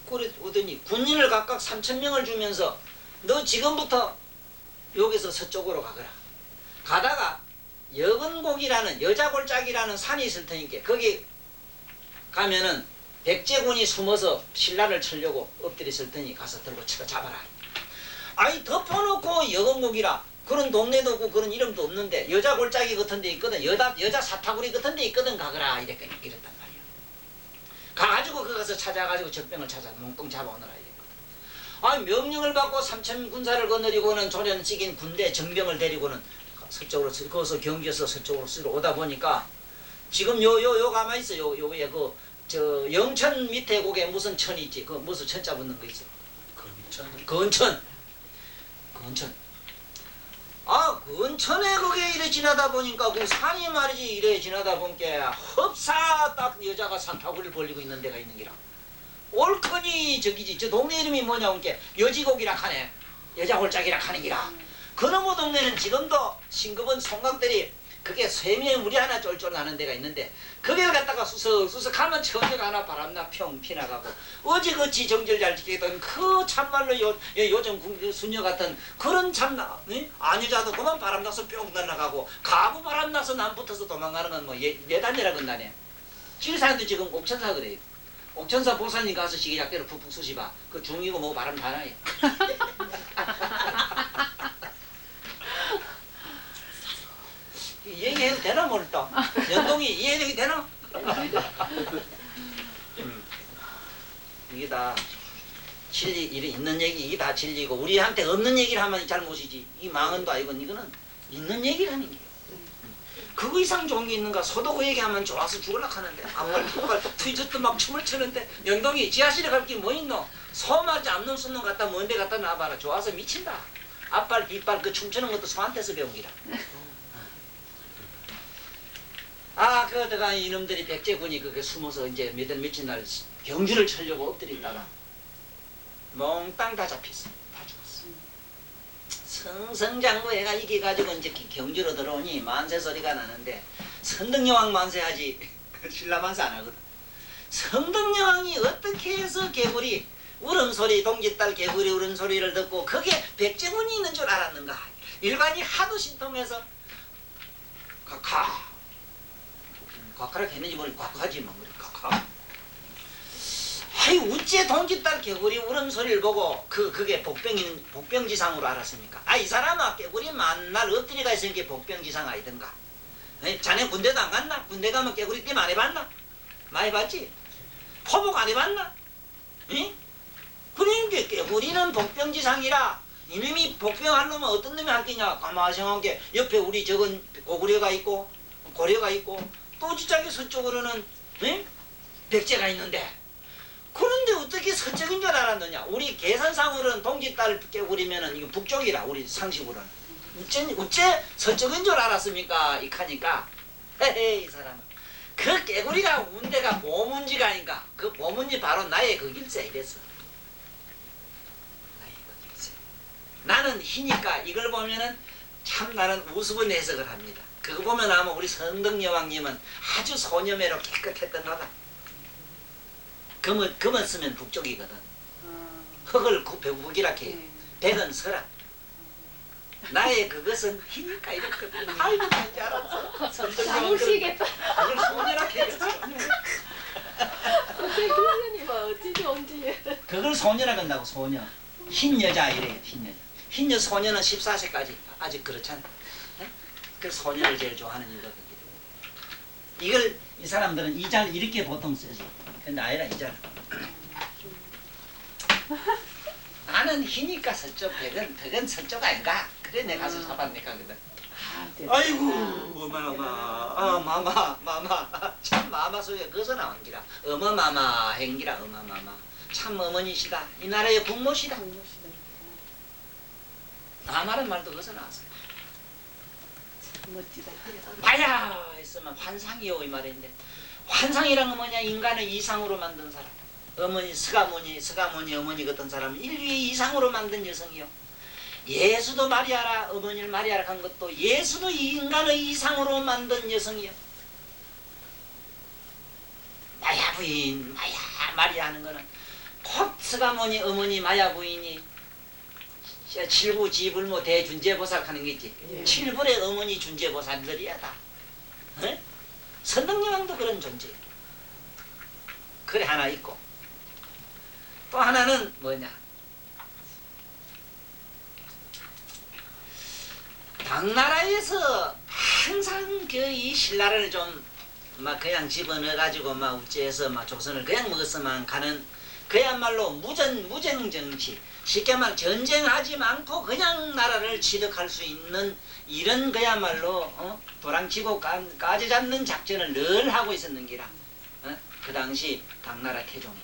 그래 오더니 군인을 각각 3,000명을 주면서 너 지금부터 여기서 서쪽으로 가거라. 가다가 여근곡이라는 여자골짜기라는 산이 있을 테니까 거기 가면은 백제군이 숨어서 신라를 치려고 엎드려 있을 테니 가서 들고 치고 잡아라. 아이 덮어놓고 여근곡이라 그런 동네도 없고 그런 이름도 없는데 여자골짜기 같은 데 있거든. 여자 사타구리 같은 데 있거든. 가거라. 이랬단 말이야. 가가지고 그 가서 찾아가지고 적병을 찾아 몽땅 잡아오너라. 아니 명령을 받고 3,000 군사를 거느리고는 조련식인 군대 정병을 데리고는 서쪽으로 거기서 경주에서 서쪽으로 쓰러 오다 보니까 지금 요 가만히 있어. 요에 저 영천 밑에 거기에 무슨 천이 있지? 그 무슨 천자 붙는 거 있어? 건천. 건천에 거기에 이래 지나다 보니까 그 산이 말이지 이래 지나다 보니까 흡사 딱 여자가 사타구리를 벌리고 있는 데가 있는 기라. 올커니 저기지. 저 동네 이름이 뭐냐 보니까 여지곡이라 하네. 여자골짜기라 하는 기라. 그놈의 동네는 지금도 싱겁은 송강들이 그게 쇠미에 물이 하나 쫄쫄 나는 데가 있는데 거기를 갖다가 수석수석 하면 천재가 하나 바람나 평 피나가고 어지그치 정절 잘 지키던 그 참말로 요즘 수녀 같은 그런 참나 아녀자도 그만 바람나서 뿅 날아가고 가부 바람나서 남 붙어서 도망가는 건 뭐 예단이라 건다네. 지리산도 지금 옥천사 그래요. 옥천사 보살님 가서 시기작대로 푹푹 쑤시봐. 그 중이고 뭐 바람 다 나요. 얘기해도 되나 모르겠다. 연동이 이해력이 되나? 이게 다 진리 있는 얘기 이게 다 진리고 우리한테 없는 얘기를 하면 잘못이지. 이 망언도 아니고 이거는 있는 얘기라는 게. 그거 이상 좋은 게 있는가? 소도 그 얘기하면 좋아서 죽으려고 하는데 앞발 트위저도 막 춤을 추는데 연동이 지하실에 갈 게 뭐 있노? 소마지 않는 수는 갖다 먼데 갖다 놔봐라. 좋아서 미친다. 앞발 뒷발 그 춤추는 것도 소한테서 배운 기라. 그러다가 이놈들이 백제군이 그게 숨어서 이제 며칠 날 경주를 치려고 엎드려 있다가 몽땅 다 잡혔어. 다 죽었어. 승승장구해가 이겨가지고 이제 경주로 들어오니 만세 소리가 나는데 선덕여왕 만세하지 신라 만세 안 하거든. 선덕여왕이 어떻게 해서 개구리 울음소리 동짓달 개구리 울음소리를 듣고 그게 백제군이 있는 줄 알았는가. 일관이 하도 신통해서 곽하라고 했는지 모르겠 곽하지 뭐 곽하. 아이 우째 동짓달 개구리 울음소리를 보고 그게 복병지상으로 알았습니까? 이 사람아 개구리 만날 엎드리가 있으니까 복병지상 아니던가. 자네 군대도 안 갔나? 군대 가면 개구리 띠 많이 봤나? 많이 봤지? 포복 안 해봤나? 그러니까 개구리는 복병지상이라 이놈이 복병할 놈은 어떤 놈이 할 게냐. 가마생하게 옆에 우리 적은 고구려가 있고 고려가 있고 또 저쪽에 서쪽으로는 백제가 있는데 그런데 어떻게 서쪽인 줄 알았느냐. 우리 계산상으로는 동짓달 깨구리면은 이거 북쪽이라 우리 상식으로는 어째 서쪽인 줄 알았습니까? 이카니까 헤헤 이 사람은 그 깨구리가 운 데가 보문지가 아닌가. 그 보문지 바로 나의 그 길세 이랬어. 나의 그 길세. 나는 희니까 이걸 보면은 참 나는 우스운 해석을 합니다. 그거 보면 아마 우리 선덕여왕님은 아주 소녀매로 깨끗했던 거다. 금은 쓰면 북쪽이거든. 흙을 벽이라 해. 백은 서라. 나의 그것은 희니까 이렇거든. 아이고 난줄 알았어. 사무시겠다. 그걸 소녀라 해야겠어. 어째 그러니 뭐 어찌지 언제. 그걸 소녀라 한다고 소녀. 흰 여자 이래요. 흰 여자. 흰 여자 소녀는 14세까지 아직 그렇잖아. 그 소녀를 제일 좋아하는 이유가 그게. 이걸 이 사람들은 이 잘 이렇게 보통 쓰지. 근데 아니라 이 잘. 나는 희니까 서쪽 백은 서쪽 아닌가? 그래 내가 가서 잡았니까 그래. 아이고 마마 참 마마 속에 거기서 나온 기라. 어머마마 행기라 어머마마. 참 어머니시다. 이 나라의 국모시다. 나 말한 말도 거기서 나왔어. 멋지다. 마야 했으면 환상이요 이 말인데 환상이란 건 뭐냐. 인간을 이상으로 만든 사람. 어머니 스가모니 어머니 같은 사람은 인류의 이상으로 만든 여성이요. 예수도 마리아라 어머니를 마리아라 한 것도 예수도 인간의 이상으로 만든 여성이요. 마야 부인 마리아 하는 거는 곧 스가모니 어머니 마야 부인이 칠부 지불모 대준재보살 하는 게 있지. 예. 칠불의 어머니 준재보살들이야 다. 선덕여왕도 그런 존재야. 그래 하나 있고 또 하나는 뭐냐. 당나라에서 항상 그 이 신라를 좀 막 그냥 집어넣어 가지고 막 우째해서 막 조선을 그냥 먹었으면 가는 그야말로 무정 정치. 쉽게 말 전쟁하지 않고 그냥 나라를 취득할 수 있는 이런 그야말로 도랑치고 까지 잡는 작전을 늘 하고 있었는 기라. 그 당시 당나라 태종이.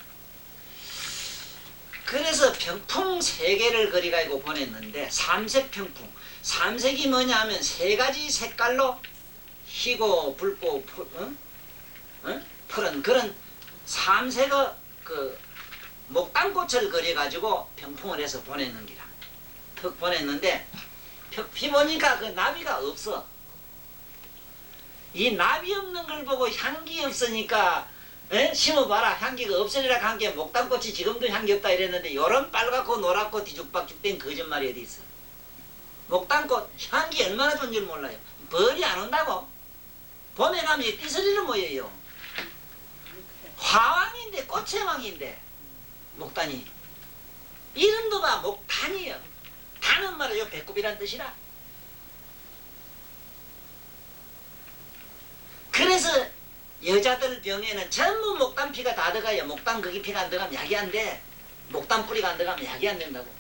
그래서 병풍 3개를 그리가지고 보냈는데 삼색 병풍. 삼색이 뭐냐 하면 3가지 색깔로 희고 붉고 푸른 그런 삼색의 그 목단꽃을 그려가지고 병풍을 해서 보냈는 기라. 턱 보냈는데 피 보니까 그 나비가 없어. 이 나비 없는 걸 보고 향기 없으니까 심어봐라 향기가 없으리라 한 게 목단꽃이 지금도 향기 없다 이랬는데 요런 빨갛고 노랗고 뒤죽박죽된 거짓말이 어디 있어. 목단꽃 향기 얼마나 좋은 줄 몰라요. 벌이 안 온다고. 봄에 가면 띠스리는 모여요. 화왕인데 꽃의 왕인데 목단이 이름도 봐 목단이요. 단은 말이요 배꼽이란 뜻이라. 그래서 여자들 병에는 전부 목단피가 다 들어가요. 목단 거기 피가 안 들어가면 약이 안 돼. 목단 뿌리가 안 들어가면 약이 안 된다고.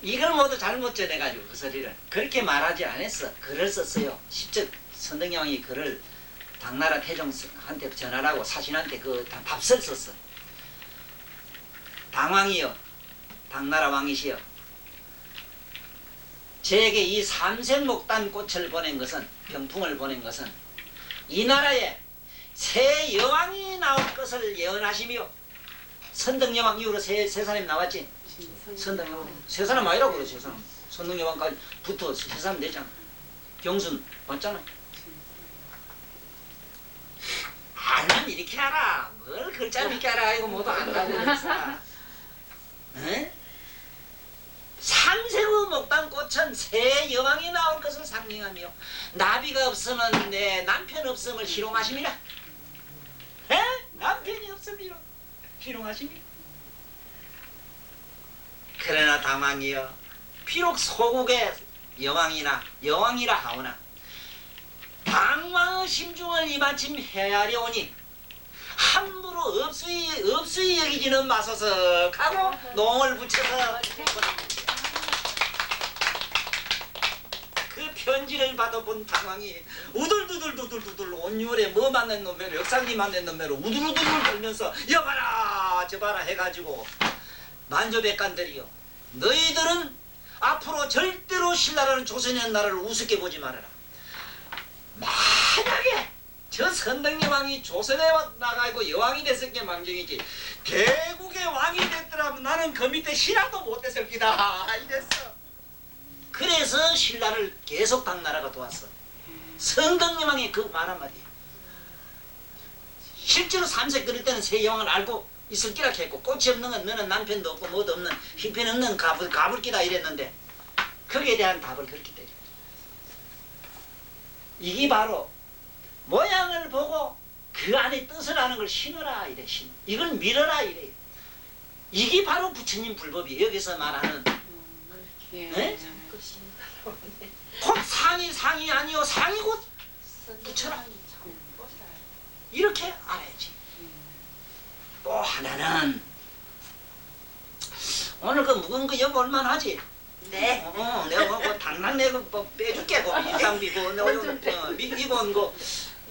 이걸 모두 잘못 전해가지고 그 소리를 그렇게 말하지 않았어. 글을 썼어요. 직접 선덕여왕이 글을 당나라 태종한테 전하라고 사신한테 그 답서를 썼어. 당왕이여 당나라 왕이시여 저에게 이 삼색 목단 꽃을 보낸 것은 병풍을 보낸 것은 이 나라에 새 여왕이 나올 것을 예언하시며 선덕여왕 이후로 새 사람이 나왔지. 선덕여왕 세 사람 아니라고 그래. 세 사람 선덕여왕까지 붙어 세 사람 되잖아. 경순 맞잖아. 알면 이렇게 알아. 뭘 글자 믿게 알아. 이거 모두 안다고 그랬어. 삼색의 목단꽃은 새 여왕이 나올 것을 상징하며 나비가 없으면 내 남편 없음을 희롱하심이라. 남편이 없음이라 희롱하심이라. 그러나 당왕이여 비록 소국의 여왕이라 하오나 당왕의 심중을 이마침 헤아려오니 함부로 없수이 여기지는 마소서 하고 농을 붙여서 그 편지를 받아본 당황이 우들두들두들두들 온유월에 뭐 만난 놈매로 역상기 만난 놈매로 우들우들 떨면서 여봐라 저봐라 해가지고 만조백관들이여 너희들은 앞으로 절대로 신라라는 조선의 나라를 우습게 보지 말아라. 만약에 저 선덕여 왕이 조선에 나가고 여왕이 됐을 게 망정이지 개국의 왕이 됐더라면 나는 그 밑에 신하도 못 됐을 기다 이랬어. 그래서 신라를 계속 당나라가 도왔어. 선덕여 왕이 그 말 한마디야. 실제로 삼세 그럴 때는 새 여왕을 알고 있을 기라 했고 꽃이 없는 건 너는 남편도 없고 뭐도 없는 형편없는 가불기다 이랬는데 거기에 대한 답을 그렇게 때려. 이게 바로 모양을 보고 그 안에 뜻을 아는 걸 신어라 이래. 이걸 밀어라 이래요. 이게 바로 부처님 불법이 여기서 말하는 에? 곧 상이 아니요 상이 곧 부처라 이렇게 알아야지. 또 하나는 오늘 그 묵은 거 여보 얼마나 하지? 네. 내가 그 당장 내가 뭐 빼줄게. 그 인상비 그 이번 그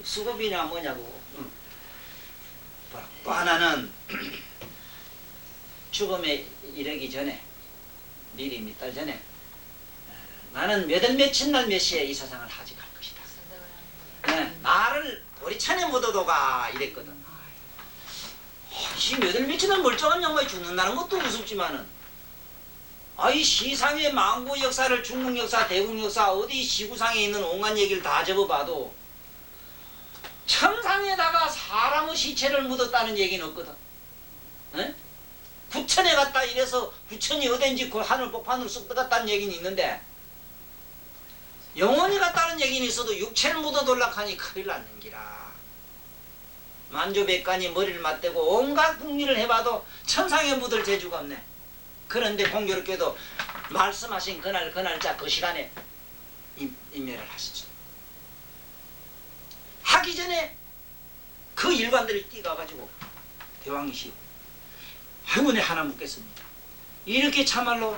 수고비냐 뭐냐고. 또 하나는 죽음에 이르기 전에 미리 몇 달 전에 나는 몇 월 며칠 날 몇 시에 이 세상을 하직할 것이다. 네, 나를 도리천에 묻어도가 이랬거든. 이 몇 월 며칠 날 멀쩡한 양반이 죽는다는 것도 우습지만은 이 시상의 망고 역사를 중국 역사, 대국 역사 어디 시구상에 있는 온갖 얘기를 다 접어봐도 천상에다가 사람의 시체를 묻었다는 얘기는 없거든. 에? 부천에 갔다 이래서 부천이 어딘지 그 하늘 복판으로 쑥 들어갔다는 얘기는 있는데 영혼이 갔다는 얘기는 있어도 육체를 묻어돌락하니 큰일 났는 기라. 만조백관이 머리를 맞대고 온갖 궁리를 해봐도 천상에 묻을 재주가 없네. 그런데 공교롭게도 말씀하신 그날짜 그 시간에 임매를 하시죠. 하기 전에 그 일관들이 뛰어가가지고 대왕이시오 행운에 하나 묻겠습니다. 이렇게 참말로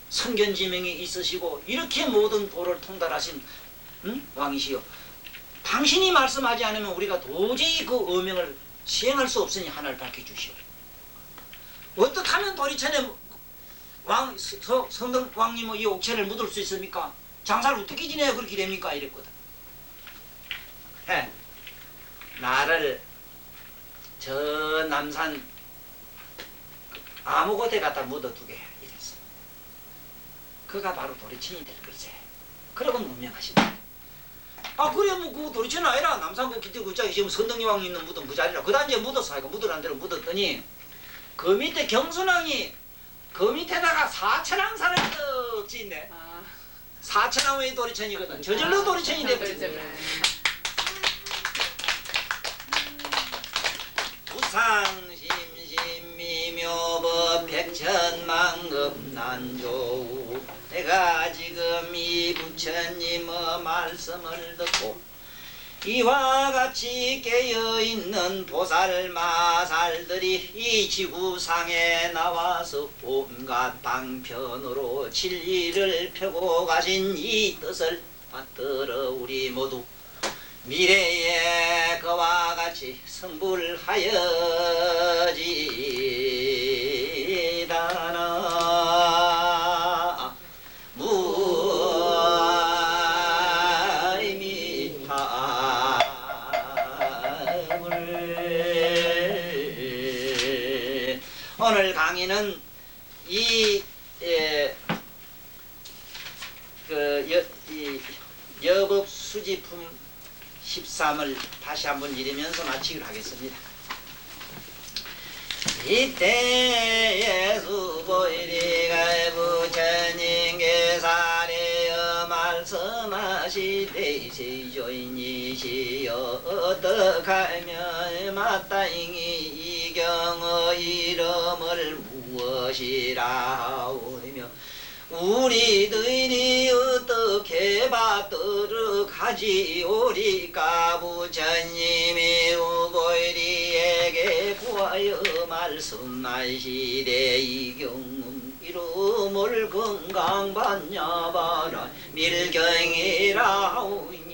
선견지명이 있으시고 이렇게 모든 도를 통달하신 왕이시오. 당신이 말씀하지 않으면 우리가 도저히 그 어명을 시행할 수 없으니 하나를 밝혀주시오. 어떻게 하면 도리천에 성덕 왕님의 이 옥체를 묻을 수 있습니까? 장사를 어떻게 지내야 그렇게 됩니까? 이랬거든. 나를 저 남산 아무 곳에 갖다 묻어두게 이랬어. 그가 바로 도리천이 될 걸세. 그러고 문명하십니다. 그래 뭐 그 도리천 아니라 남산 그 기대 그 자기 지금 선덕여 왕이 있는 묻은 그 자리라 그 단지에 묻었어. 하니까 묻으란 대로 묻었더니 그 밑에 경순왕이 그 밑에다가 사천왕산을 떡 짓네. 사천왕의 도리천이거든. 저절로 도리천이 되버렸네. 부상심심미묘법 백천만급 난조우. 내가 지금 이 부처님의 말씀을 듣고 이와 같이 깨어있는 보살마살들이 이 지구상에 나와서 온갖 방편으로 진리를 펴고 가신 이 뜻을 받들어 우리 모두 미래에 그와 같이 성불하여지다나 오늘 강의는 이 여법 수지품 13을 다시 한번 읽으면서 마치기로 하겠습니다. 이때에 수보이리가 부처님께서 말씀하시되 세조인이시여 어떡하면 마땅히 이 경의 이름을 무엇이라 하오며 우리들이 어떻게 어떻게 받들어 가지오리까 부처님이 우보이리에게 구하여 말씀하시되 이경음 이름을 건강받냐바라 밀경이라 하오니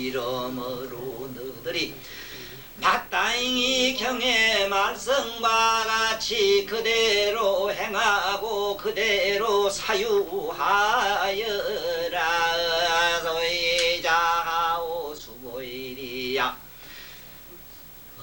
이름으로 너희들이 마땅히 경의 말씀과 같이 그대로 행하고 그대로 사유하여라. 소이자하오 수보이리야.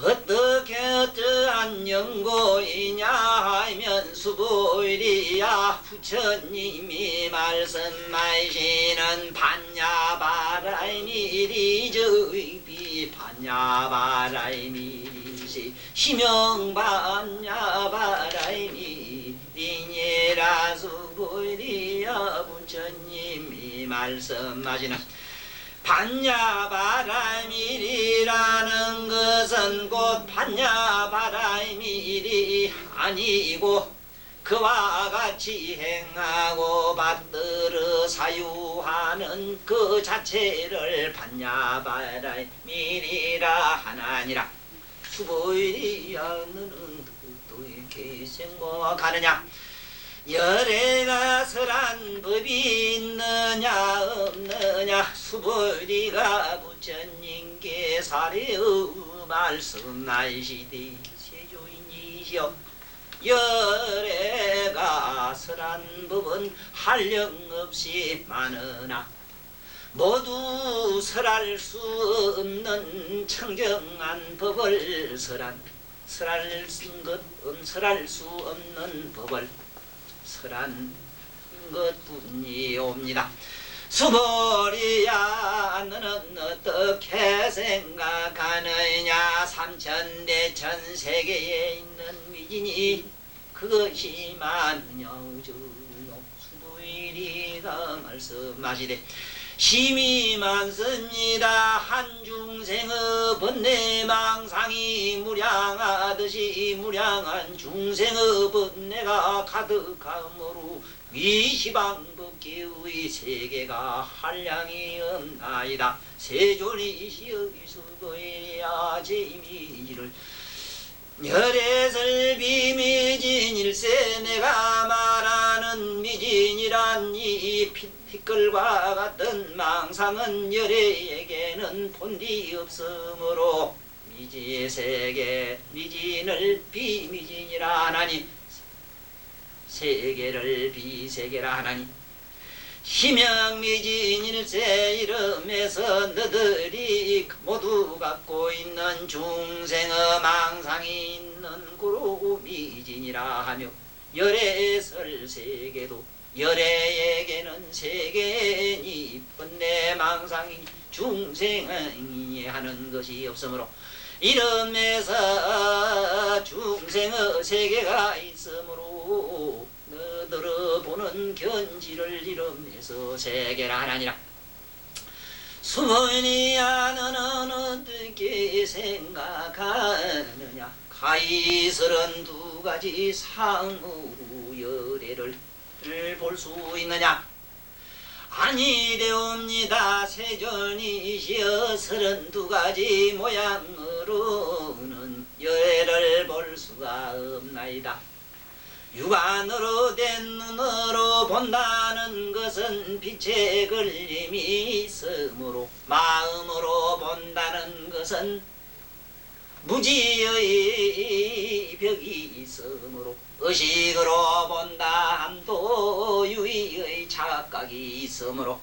어떻게 어떠한 연고이냐 하면 수보이리야. 부처님이 말씀하시는 반야바라이미리저이비 반야바라이미리시 시명반야바라이미리니라. 수보이리야. 부처님이 말씀하시는 반야바라밀이라는 것은 곧 반야바라밀이 아니고 그와 같이 행하고 받들어 사유하는 그 자체를 반야바라밀이라 하나니라. 수보이리야. 너는 누구의 계생과 가느냐? 열애가 설한 법이 있느냐 없느냐? 수보리가 부처님께 사례의 말씀하시되 세조인이시여 열애가 설한 법은 한량없이 많으나 모두 설할 수 없는 청정한 법을 설할 수 없는 법을 설한 것뿐이옵니다. 수보리야. 너는 어떻게 생각하느냐? 삼천대천 세계에 있는 미진이 그것이 많으냐? 수보리가 말씀하시되 심히 많습니다. 한 중생의 번뇌망상이 무량하듯이 무량한 중생의 번뇌가 가득함으로 위시방법기의 세계가 한량이 없나이다. 세존이시여 수보이리야. 제미지를 열애설비 미진일세. 내가 말하는 미진이란 이 티끌과 같은 망상은 열애에게는 본디 없으므로 미지세계 미진을 비미진이라 하나니 세계를 비세계라 하나니 희명미진일세. 이름에서 너들이 모두 갖고 있는 중생의 망상이 있는 고로 미진이라 하며 열애설 세계도 열애에게는 세계니 번뇌 망상이 중생이 하는 것이 없으므로 이름에서 중생의 세계가 있으므로 너들을 보는 견지를 이름에서 세계라 하나니라. 수보이리야. 너는 어떻게 생각하느냐? 가히 32가지 상의 열애를 볼 수 있느냐? 아니되옵니다. 세존이시여 32가지 모양으로는 열애를 볼 수가 없나이다. 육안으로 된 눈으로 본다는 것은 빛의 걸림이 있으므로 마음으로 본다는 것은 무지의 벽이 있으므로 의식으로 본다 함도 유의의 착각이 있으므로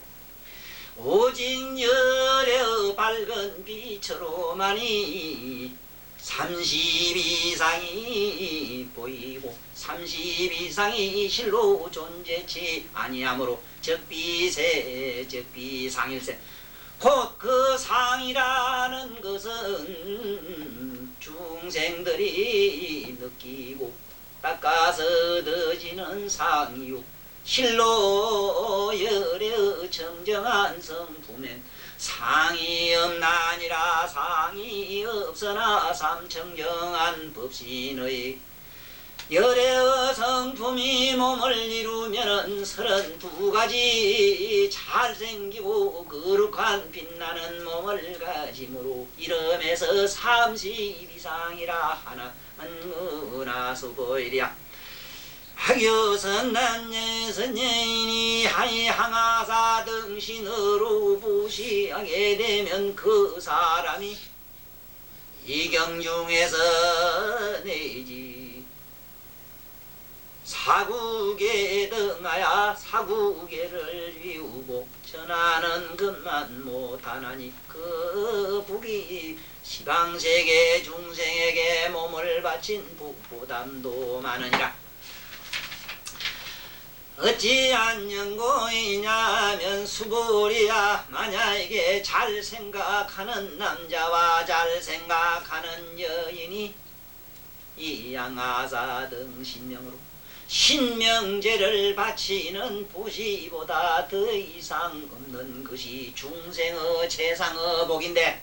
오직 열의 밝은 빛으로만이 30 이상이 보이고 30 이상이 실로 존재치 아니하므로 적비세 적비상일세. 곧 그 상이라는 것은 중생들이 느끼고 닦아서 더지는 상이요 실로 열의 청정한 성품엔 상이 없나니라. 상이 없으나 삼청정한 법신의 열의 성품이 몸을 이루면은 32가지 잘생기고 거룩한 빛나는 몸을 가지므로 이름에서 30 이상이라 하는 문화수보이랴. 학여선남예선 여인이 항아사 등신으로 부시하게 되면 그 사람이 이경중에서 내지 사국에 등하여 사국에를 위우고 전하는 것만 못하나니 그 복이 시방세계 중생에게 몸을 바친 복부담도 많으니라. 어찌 안녕고이냐면 수불이야. 만약에 잘 생각하는 남자와 잘 생각하는 여인이 이 양아사 등 신명으로 신명제를 바치는 보시보다 더 이상 없는 것이 중생의 최상의 복인데,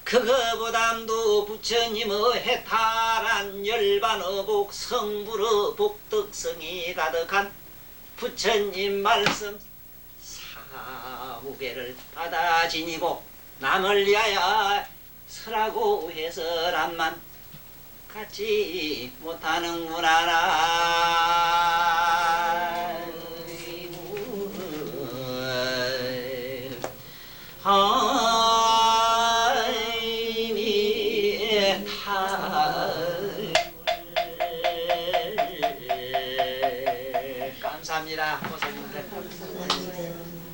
그거보담도 부처님의 해탈한 열반의 복, 성불의 복덕성이 가득한 부처님 말씀 사후계를 받아 지니고 남을 위하여 서라고 해서 남만 갖지 못하는구나. 하이미 타